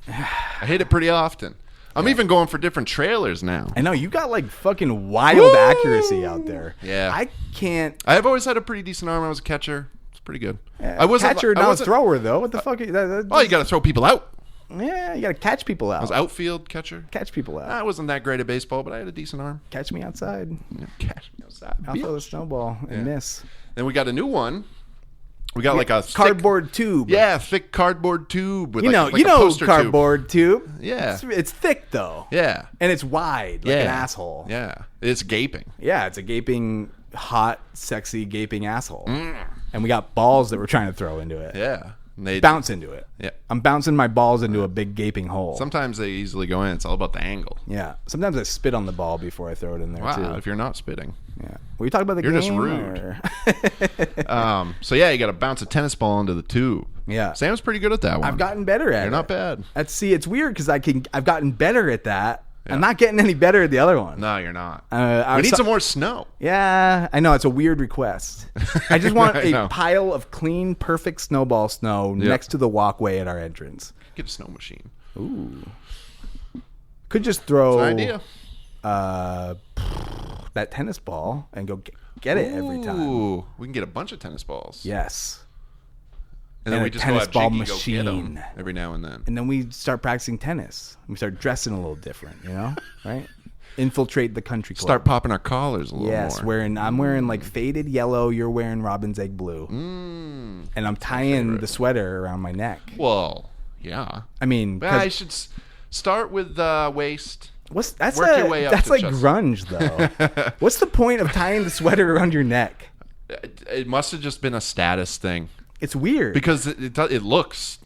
S2: I hit it pretty often. I'm even going for different trailers now.
S1: I know. You got like fucking wild accuracy out there.
S2: Yeah.
S1: I can't.
S2: I've always had a pretty decent arm. I was a catcher. pretty good.
S1: I wasn't catcher, not a thrower though. What the fuck?
S2: You got to throw people out.
S1: Yeah, you got to catch people out.
S2: I was outfield catcher.
S1: Catch people out.
S2: I wasn't that great at baseball, but I had a decent arm.
S1: Catch me outside.
S2: Yeah, catch me outside.
S1: I'll throw the snowball and miss.
S2: Then we got a new one. We got like a
S1: cardboard tube.
S2: Yeah, thick cardboard tube with
S1: like a cardboard tube.
S2: Yeah,
S1: it's thick though.
S2: Yeah,
S1: and it's wide like an asshole.
S2: Yeah, it's gaping.
S1: Yeah, it's a gaping, hot, sexy, gaping asshole. And we got balls that we're trying to throw into it.
S2: Yeah.
S1: They bounce into it.
S2: Yeah.
S1: I'm bouncing my balls into a big gaping hole.
S2: Sometimes they easily go in. It's all about the angle.
S1: Yeah. Sometimes I spit on the ball before I throw it in there too.
S2: If you're not spitting.
S1: Yeah. Were you talking about the
S2: game?
S1: You're
S2: just rude. So yeah, you got to bounce a tennis ball into the tube.
S1: Yeah.
S2: Sam's pretty good at that one.
S1: I've gotten better at it.
S2: You're not bad.
S1: It's weird because I've gotten better at that. Yeah. I'm not getting any better at the other one.
S2: No, you're not. We need some more snow.
S1: Yeah, I know. It's a weird request. I just want a pile of clean, perfect snowball snow next to the walkway at our entrance.
S2: Get a snow machine.
S1: Ooh. Could just throw
S2: an idea.
S1: That tennis ball and go get it every time.
S2: Ooh, we can get a bunch of tennis balls.
S1: Yes.
S2: And then we just tennis ball machine go get them every now and then.
S1: And then we start practicing tennis. We start dressing a little different, right? Infiltrate the country club.
S2: Start popping our collars a little more.
S1: Yes, I'm wearing like faded yellow. You're wearing robin's egg blue. And I'm tying the sweater around my neck.
S2: Well, yeah.
S1: I mean,
S2: I should start with the waist.
S1: Work your way up. That's like chest. Grunge, though. What's the point of tying the sweater around your neck?
S2: It must have just been a status thing.
S1: It's weird
S2: because it looks.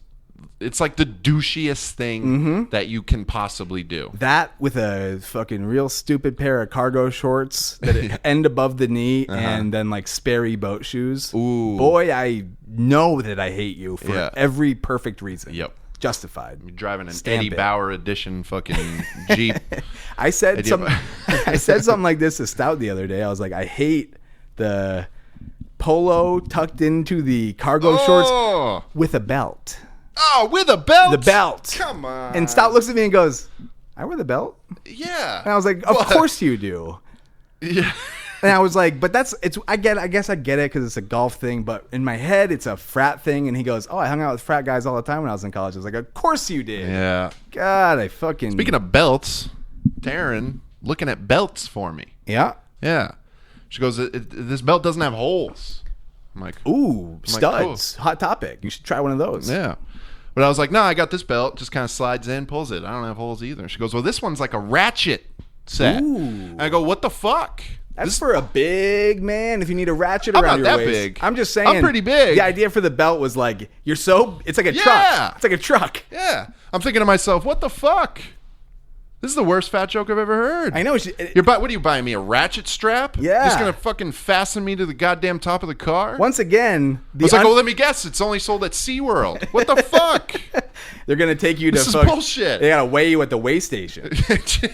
S2: It's like the douchiest thing that you can possibly do.
S1: That with a fucking real stupid pair of cargo shorts that end above the knee and then like Sperry boat shoes.
S2: Ooh.
S1: Boy, I know that I hate you for every perfect reason.
S2: Yep.
S1: Justified.
S2: You're driving an Eddie Bauer edition fucking Jeep.
S1: I said something like this to Stout the other day. I was like, I hate the polo tucked into the cargo shorts with a belt.
S2: Oh, with a belt?
S1: The belt.
S2: Come on.
S1: And Stout looks at me and goes, I wear the belt?
S2: Yeah.
S1: And I was like, of course you do.
S2: Yeah.
S1: And I was like, but I guess I get it because it's a golf thing, but in my head, it's a frat thing. And he goes, oh, I hung out with frat guys all the time when I was in college. I was like, of course you did.
S2: Yeah.
S1: God, I fucking...
S2: Speaking of belts, Taryn looking at belts for me.
S1: Yeah?
S2: Yeah. She goes, this belt doesn't have holes. I'm like...
S1: Ooh, studs. Cool. Hot topic. You should try one of those.
S2: Yeah. But I was like, no, I got this belt. Just kind of slides in, pulls it. I don't have holes either. She goes, well, this one's like a ratchet set. Ooh. And I go, what the fuck?
S1: That's for a big man if you need a ratchet around your waist. I'm not that big. I'm just saying.
S2: I'm pretty big.
S1: The idea for the belt was like, it's like a truck. It's like a truck.
S2: Yeah. I'm thinking to myself, what the fuck? This is the worst fat joke I've ever heard.
S1: I know.
S2: What are you buying me, a ratchet strap?
S1: Yeah.
S2: Just going to fucking fasten me to the goddamn top of the car?
S1: Once again.
S2: I was like, let me guess. It's only sold at SeaWorld. What the fuck?
S1: They're going to take you to...
S2: This is bullshit.
S1: They got to weigh you at the weigh station.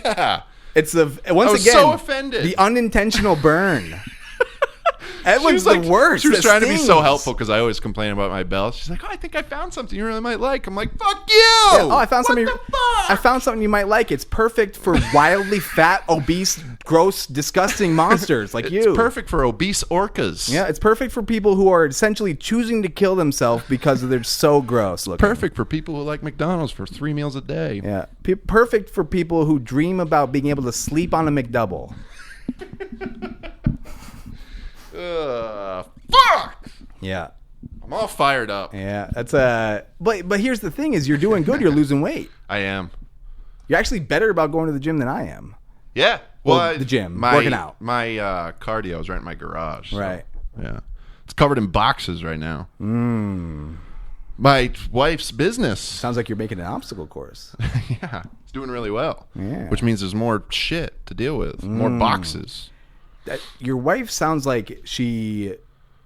S2: Yeah.
S1: It's
S2: I was so offended.
S1: The unintentional burn. That was the worst.
S2: She was trying to be so helpful because I always complain about my belt. She's like, oh, I think I found something you really might like. I'm like, fuck you.
S1: Yeah, I found something. I found something you might like. It's perfect for wildly fat, obese, gross, disgusting monsters like you.
S2: It's perfect for obese orcas.
S1: Yeah, it's perfect for people who are essentially choosing to kill themselves because they're so gross looking.
S2: Perfect for people who like McDonald's for 3 meals a day.
S1: Yeah, perfect for people who dream about being able to sleep on a McDouble.
S2: Fuck.
S1: Yeah.
S2: I'm all fired up.
S1: Yeah, that's but here's the thing: is you're doing good. You're losing weight.
S2: I am.
S1: You're actually better about going to the gym than I am.
S2: Yeah.
S1: Well, the gym, working out.
S2: My cardio is right in my garage. So,
S1: right.
S2: Yeah. It's covered in boxes right now. My wife's business.
S1: Sounds like you're making an obstacle course.
S2: Yeah. It's doing really well.
S1: Yeah.
S2: Which means there's more shit to deal with. More boxes.
S1: Your wife sounds like she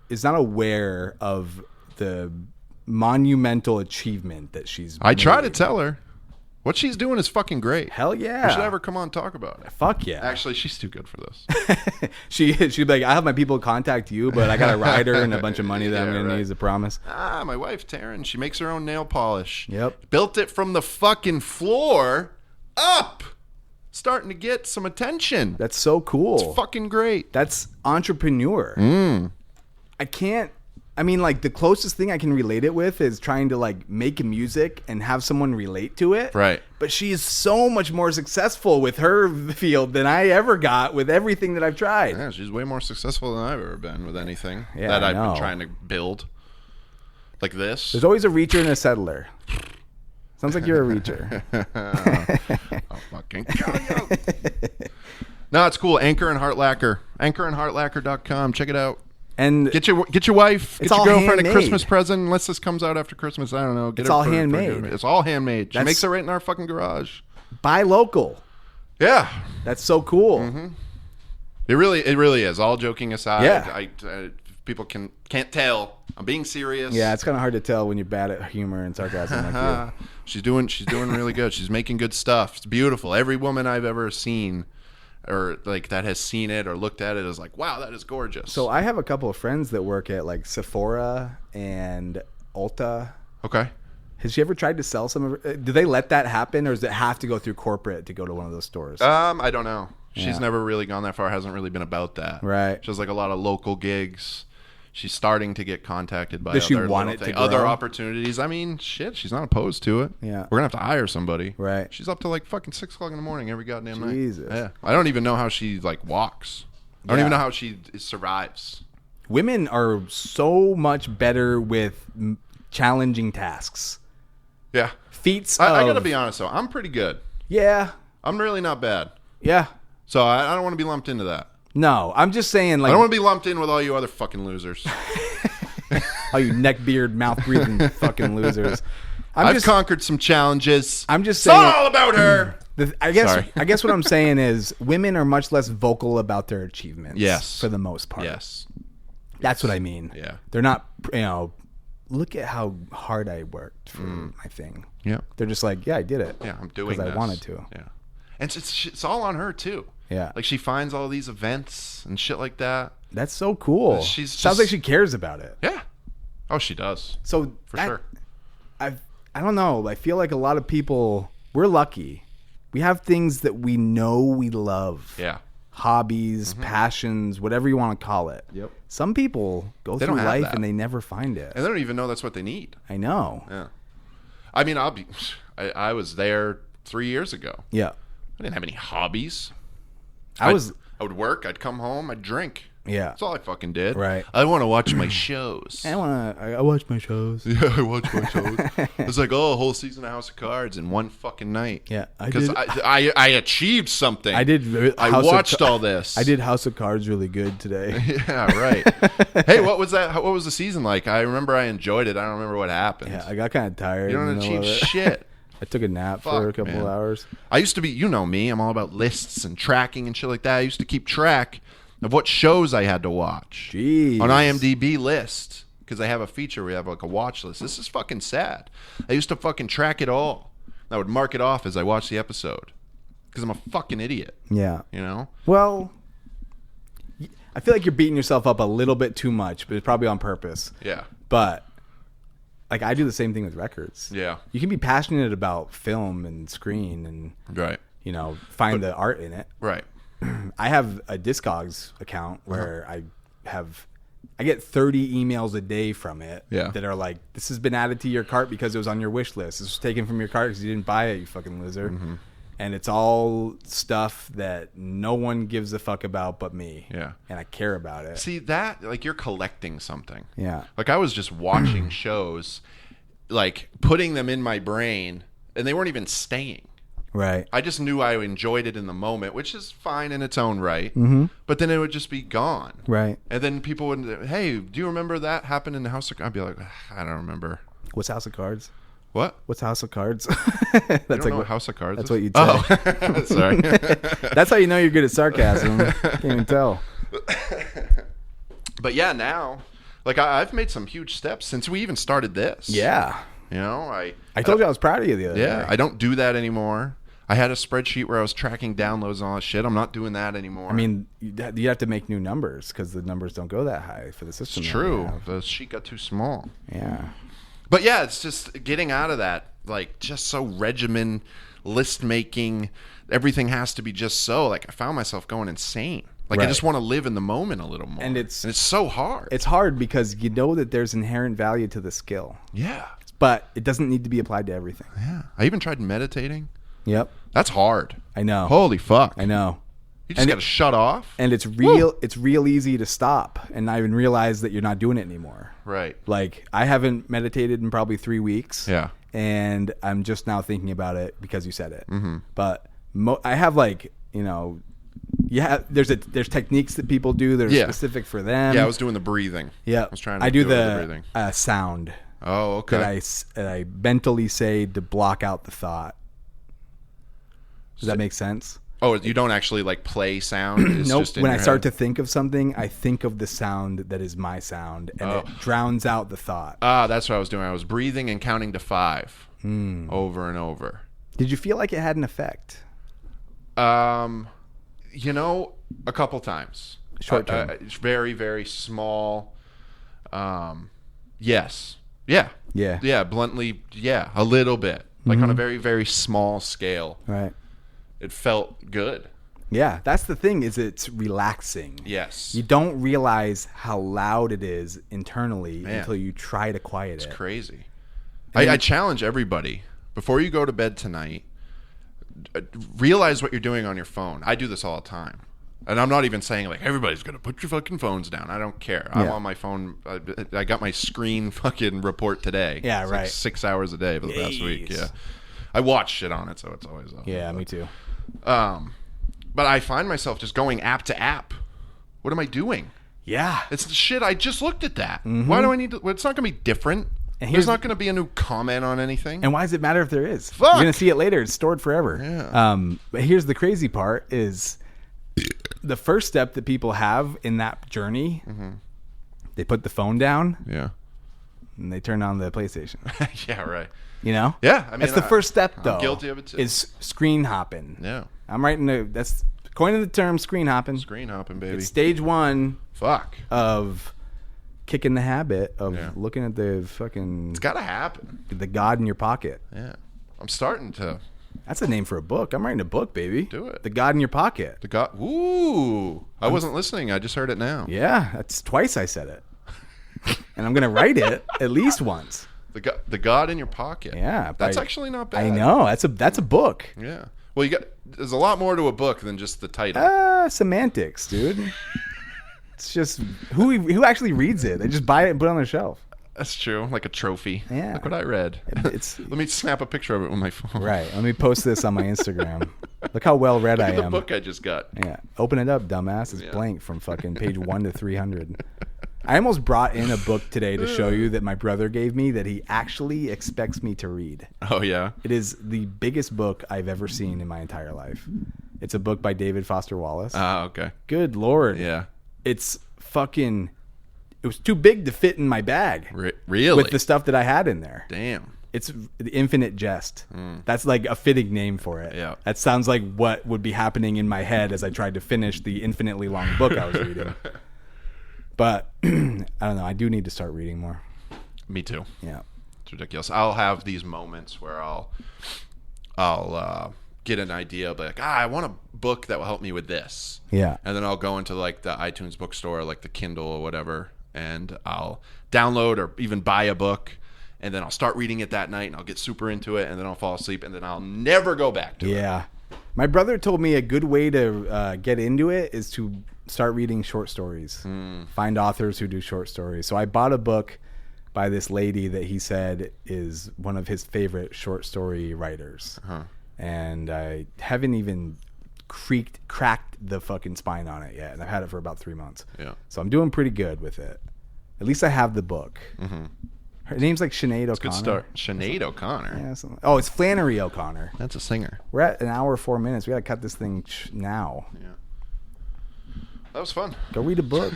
S1: is not aware of the monumental achievement that she's
S2: I try to tell her. What she's doing is fucking great.
S1: Hell yeah.
S2: We should have her come on and talk about it.
S1: Fuck yeah.
S2: Actually, she's too good for this.
S1: She'd be like, I have my people contact you, but I got a rider and a bunch of money that I'm going to need as a promise.
S2: My wife, Taryn, she makes her own nail polish.
S1: Yep.
S2: Built it from the fucking floor up. Starting to get some attention.
S1: That's so cool.
S2: It's fucking great.
S1: That's entrepreneur. I can't I mean, like, the closest thing I can relate it with is trying to, like, make music and have someone relate to it.
S2: Right.
S1: But she is so much more successful with her field than I ever got with everything that I've tried.
S2: Yeah, she's way more successful than I've ever been with anything
S1: Yeah,
S2: that
S1: I
S2: I've
S1: know.
S2: been trying to build. Like this.
S1: There's always a reacher and a settler. Sounds like you're a reacher.
S2: I'll fucking kill you. No, it's cool. Anchor and Heart Lacquer. AnchorandHeartLacquer.com. Check it out.
S1: And
S2: Get your wife,
S1: It's
S2: get your
S1: all
S2: girlfriend
S1: handmade.
S2: a Christmas present. Unless this comes out after Christmas, I don't know. Get
S1: It's
S2: it
S1: all
S2: for
S1: handmade.
S2: It's all handmade. She
S1: That's-
S2: makes it right in our fucking garage.
S1: buy local.
S2: Yeah,
S1: That's so cool.
S2: it really is. All joking aside,
S1: Yeah.
S2: I people can't tell. I'm being serious.
S1: Yeah, it's kind of hard to tell when you're bad at humor and sarcasm like you.
S2: She's doing really good. She's making good stuff. It's beautiful. Every woman I've ever seen, or like that has seen it or looked at it, is like, wow, that is gorgeous.
S1: So I have a couple of friends that work at like Sephora and Ulta.
S2: okay.
S1: Has she ever tried to sell some of her? Do they let that happen, or does it have to go through corporate to go to one of those stores?
S2: I don't know. She's
S1: Yeah.
S2: never really gone that far. Hasn't really been about that.
S1: Right.
S2: She has like a lot of local gigs. She's starting to get contacted by
S1: Does she
S2: other,
S1: want
S2: little
S1: it to
S2: other
S1: grow?
S2: opportunities. I mean, shit, she's not opposed to it.
S1: Yeah.
S2: We're gonna have to hire somebody.
S1: Right.
S2: She's up to like fucking 6 o'clock in the morning every goddamn night.
S1: Jesus.
S2: Yeah. I don't even know how she like walks. I don't
S1: Yeah.
S2: even know how she survives.
S1: Women are so much better with challenging tasks.
S2: Yeah.
S1: Feats
S2: I
S1: of...
S2: gotta be honest though. I'm pretty good.
S1: Yeah.
S2: I'm really not bad.
S1: Yeah.
S2: So I don't want to be lumped into that.
S1: No, I'm just saying,
S2: I
S1: like,
S2: don't want to be lumped in with all you other fucking losers.
S1: all you neck beard, mouth breathing fucking losers.
S2: I've conquered some challenges.
S1: I'm just
S2: It's
S1: saying.
S2: all about her.
S1: I guess.
S2: Sorry.
S1: I guess what I'm saying is, women are much less vocal about their achievements.
S2: Yes.
S1: For the most part.
S2: Yes.
S1: That's what I mean.
S2: Yeah.
S1: They're not. Look at how hard I worked for my thing.
S2: Yeah.
S1: They're just like, yeah, I did it.
S2: Yeah, I'm doing this.
S1: because I wanted to.
S2: Yeah. And it's all on her too.
S1: Yeah.
S2: Like she finds all these events and shit like that.
S1: That's so cool.
S2: She's
S1: Sounds
S2: just-
S1: like she cares about it.
S2: Yeah. Oh, she does.
S1: So
S2: For sure.
S1: I don't know. I feel like a lot of people, we're lucky. We have things that we know we love.
S2: Yeah.
S1: Hobbies, passions, whatever you want to call it.
S2: Yep.
S1: Some people go
S2: They
S1: through
S2: don't have
S1: life
S2: that.
S1: and they never find it.
S2: And they don't even know that's what they need.
S1: I know.
S2: Yeah. I mean, I was there 3 years ago.
S1: Yeah.
S2: I didn't have any hobbies.
S1: I
S2: would work. I'd come home. I'd drink.
S1: Yeah.
S2: That's all I fucking did.
S1: Right.
S2: I want to watch my shows.
S1: I watch my shows.
S2: Yeah, I watch my shows. It's like, oh, a whole season of House of Cards in one fucking night.
S1: Yeah, I
S2: Because
S1: did.
S2: I achieved something.
S1: I did.
S2: I
S1: House of
S2: watched
S1: Ca-
S2: all this.
S1: I did House of Cards really good today.
S2: Yeah, right. Hey, what was that? What was the season like? I remember I enjoyed it. I don't remember what happened.
S1: Yeah, I got kind of tired.
S2: You don't
S1: in the middle
S2: achieve
S1: of it.
S2: shit.
S1: I took a nap for a
S2: Fuck,
S1: couple
S2: man.
S1: of hours.
S2: I used to be, you know me, I'm all about lists and tracking and shit like that. I used to keep track of what shows I had to watch
S1: Jeez.
S2: on IMDb list because I have a feature where you have like a watch list. This is fucking sad. I used to fucking track it all. I would mark it off as I watched the episode because I'm a fucking idiot,
S1: Yeah.
S2: you know?
S1: Well, I feel like you're beating yourself up a little bit too much, but it's probably on purpose.
S2: Yeah.
S1: But like I do the same thing with records.
S2: Yeah.
S1: You can be passionate about film and screen and
S2: Right.
S1: find the art in it.
S2: Right.
S1: I have a Discogs account where I get 30 emails a day from it that are like, this has been added to your cart because it was on your wish list. This was taken from your cart because you didn't buy it, you fucking loser.
S2: Mm-hmm.
S1: And it's all stuff that no one gives a fuck about but me.
S2: Yeah.
S1: And I care about it.
S2: See that, like you're collecting something.
S1: Yeah.
S2: Like I was just watching shows, like putting them in my brain, and they weren't even staying.
S1: Right.
S2: I just knew I enjoyed it in the moment, which is fine in its own right.
S1: Mm-hmm.
S2: But then it would just be gone.
S1: Right.
S2: And then people would, hey, do you remember that happened in the House of Cards? I'd be like, I don't remember.
S1: What's House of Cards?
S2: What?
S1: What's House of Cards?
S2: You
S1: That's
S2: don't
S1: like
S2: know what House of Cards
S1: that's
S2: is?
S1: what you'd say.
S2: Oh, sorry.
S1: That's how you know you're good at sarcasm. Can't even tell.
S2: But yeah, now, like I've made some huge steps since we even started this.
S1: Yeah.
S2: You know,
S1: I told you I was proud of you the other
S2: Yeah,
S1: day.
S2: I don't do that anymore. I had a spreadsheet where I was tracking downloads and all that shit. I'm not doing that anymore.
S1: I mean, you have to make new numbers because the numbers don't go that high for the system.
S2: it's
S1: that we
S2: true.
S1: have.
S2: The sheet got too small.
S1: Yeah.
S2: But yeah, it's just getting out of that, like just so regimen, list making, everything has to be just so. Like I found myself going insane. Like, I
S1: Right.
S2: just want to live in the moment a little more.
S1: And it's
S2: so hard.
S1: It's hard because you know that there's inherent value to the skill.
S2: Yeah.
S1: But it doesn't need to be applied to everything.
S2: Yeah. I even tried meditating.
S1: Yep.
S2: That's hard.
S1: I know.
S2: Holy fuck.
S1: I know.
S2: You just got to shut off.
S1: And it's real easy to stop and not even realize that you're not doing it anymore.
S2: Right.
S1: Like, I haven't meditated in probably 3 weeks.
S2: Yeah.
S1: And I'm just now thinking about it because you said it. Mm-hmm. But I have, like, you know, there's techniques that people do that are specific for them.
S2: Yeah, I was doing the breathing.
S1: Yeah.
S2: I was trying to
S1: I do
S2: the
S1: the
S2: breathing.
S1: Sound.
S2: Oh, okay.
S1: That I mentally say to block out the thought. Does that make sense?
S2: Oh, you don't actually like play sound? It's
S1: Nope.
S2: just in
S1: When
S2: your
S1: I start
S2: head?
S1: to think of something, I think of the sound that is my sound, and it drowns out the thought.
S2: That's what I was doing. I was breathing and counting to 5 over and over.
S1: Did you feel like it had an effect?
S2: You know, a couple times.
S1: Short term.
S2: It's very, very small. Yes. Yeah.
S1: Yeah.
S2: Yeah. Bluntly, yeah. A little bit. Like on a very, very small scale.
S1: Right.
S2: It felt good.
S1: Yeah, that's the thing, is it's relaxing.
S2: Yes.
S1: You don't realize how loud it is internally until you try to quiet it.
S2: It's crazy. I challenge everybody, before you go to bed tonight, realize what you're doing on your phone. I do this all the time. And I'm not even saying, like, everybody's going to put your fucking phones down. I don't care. I'm on my phone. I got my screen fucking report today.
S1: Yeah,
S2: it's
S1: right.
S2: Like 6 hours a day for the past week. Yeah. I watch shit on it, so it's always up.
S1: Yeah, me too.
S2: But I find myself just going app to app. What am I doing?
S1: Yeah.
S2: It's the shit. I just looked at that. Why do I need to? Well, it's not going to be different.
S1: And
S2: There's not going to be a new comment on anything.
S1: And why does it matter if there is?
S2: Fuck.
S1: You're going to see it later. It's stored forever.
S2: Yeah.
S1: But here's the crazy part is the first step that people have in that journey, they put the phone down
S2: Yeah.
S1: and they turn on the PlayStation.
S2: Yeah, right.
S1: You know?
S2: Yeah. I mean,
S1: that's the first step, though.
S2: I'm guilty of it, too.
S1: Is screen hopping.
S2: Yeah.
S1: I'm writing that's coining the term screen hopping.
S2: Screen hopping, baby.
S1: It's stage 1
S2: Fuck.
S1: of kicking the habit of looking at the fucking
S2: It's got to happen.
S1: the God in your pocket.
S2: Yeah. I'm starting to.
S1: That's a name for a book. I'm writing a book, baby.
S2: Do it.
S1: The God in your pocket.
S2: The God. Ooh. I wasn't listening. I just heard it now.
S1: Yeah, that's twice I said it. And I'm going to write it at least once.
S2: The God in your pocket.
S1: Yeah.
S2: That's actually not bad.
S1: I know. That's a book.
S2: Yeah. Well, there's a lot more to a book than just the title.
S1: Semantics, dude. It's just who actually reads it? They just buy it and put it on their shelf.
S2: That's true. Like a trophy.
S1: Yeah.
S2: Look what I read.
S1: It's
S2: Let me snap a picture of it with my phone.
S1: right. Let me post this on my Instagram. Look how well read I
S2: Look at
S1: am.
S2: the book I just got.
S1: Yeah. Open it up, dumbass. It's blank from fucking page 1 to 300. I almost brought in a book today to show you that my brother gave me that he actually expects me to read.
S2: Oh, yeah?
S1: It is the biggest book I've ever seen in my entire life. It's a book by David Foster Wallace.
S2: Okay.
S1: Good Lord.
S2: Yeah.
S1: It's fucking... It was too big to fit in my bag.
S2: Really?
S1: With the stuff that I had in there.
S2: Damn.
S1: It's the Infinite Jest. That's like a fitting name for it.
S2: Yeah.
S1: That sounds like what would be happening in my head as I tried to finish the infinitely long book I was reading. But I don't know. I do need to start reading more.
S2: Me too.
S1: Yeah.
S2: It's ridiculous. I'll have these moments where I'll get an idea of like, I want a book that will help me with this.
S1: Yeah.
S2: And then I'll go into like the iTunes bookstore, like the Kindle or whatever, and I'll download or even buy a book, and then I'll start reading it that night, and I'll get super into it, and then I'll fall asleep, and then I'll never go back to it.
S1: Yeah. My brother told me a good way to get into it is to start reading short stories. Find authors who do short stories. So I bought a book by this lady that he said is one of his favorite short story writers. And I haven't even cracked the fucking spine on it yet. And I've had it for about 3 months.
S2: Yeah.
S1: So I'm doing pretty good with it. At least I have the book. Her name's like Sinead O'Connor.
S2: Good start. Sinead O'Connor.
S1: Yeah, oh, it's Flannery O'Connor.
S2: That's a singer.
S1: We're at an hour 4 minutes. We got to cut this thing now.
S2: Yeah. That was fun.
S1: Go read a book.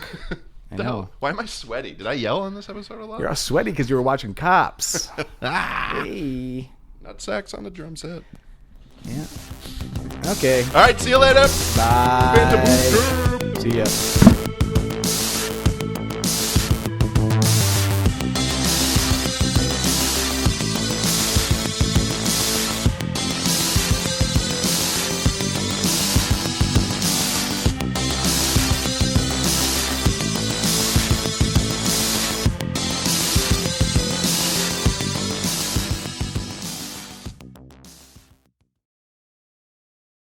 S1: I know.
S2: Hell? Why am I sweaty? Did I yell on this episode a lot?
S1: You're all sweaty because you were watching Cops. Hey.
S2: Nut sacks on the drum set.
S1: Yeah. Okay.
S2: All right. See you later.
S1: Bye.
S2: Banter Bootcamp.
S1: See ya.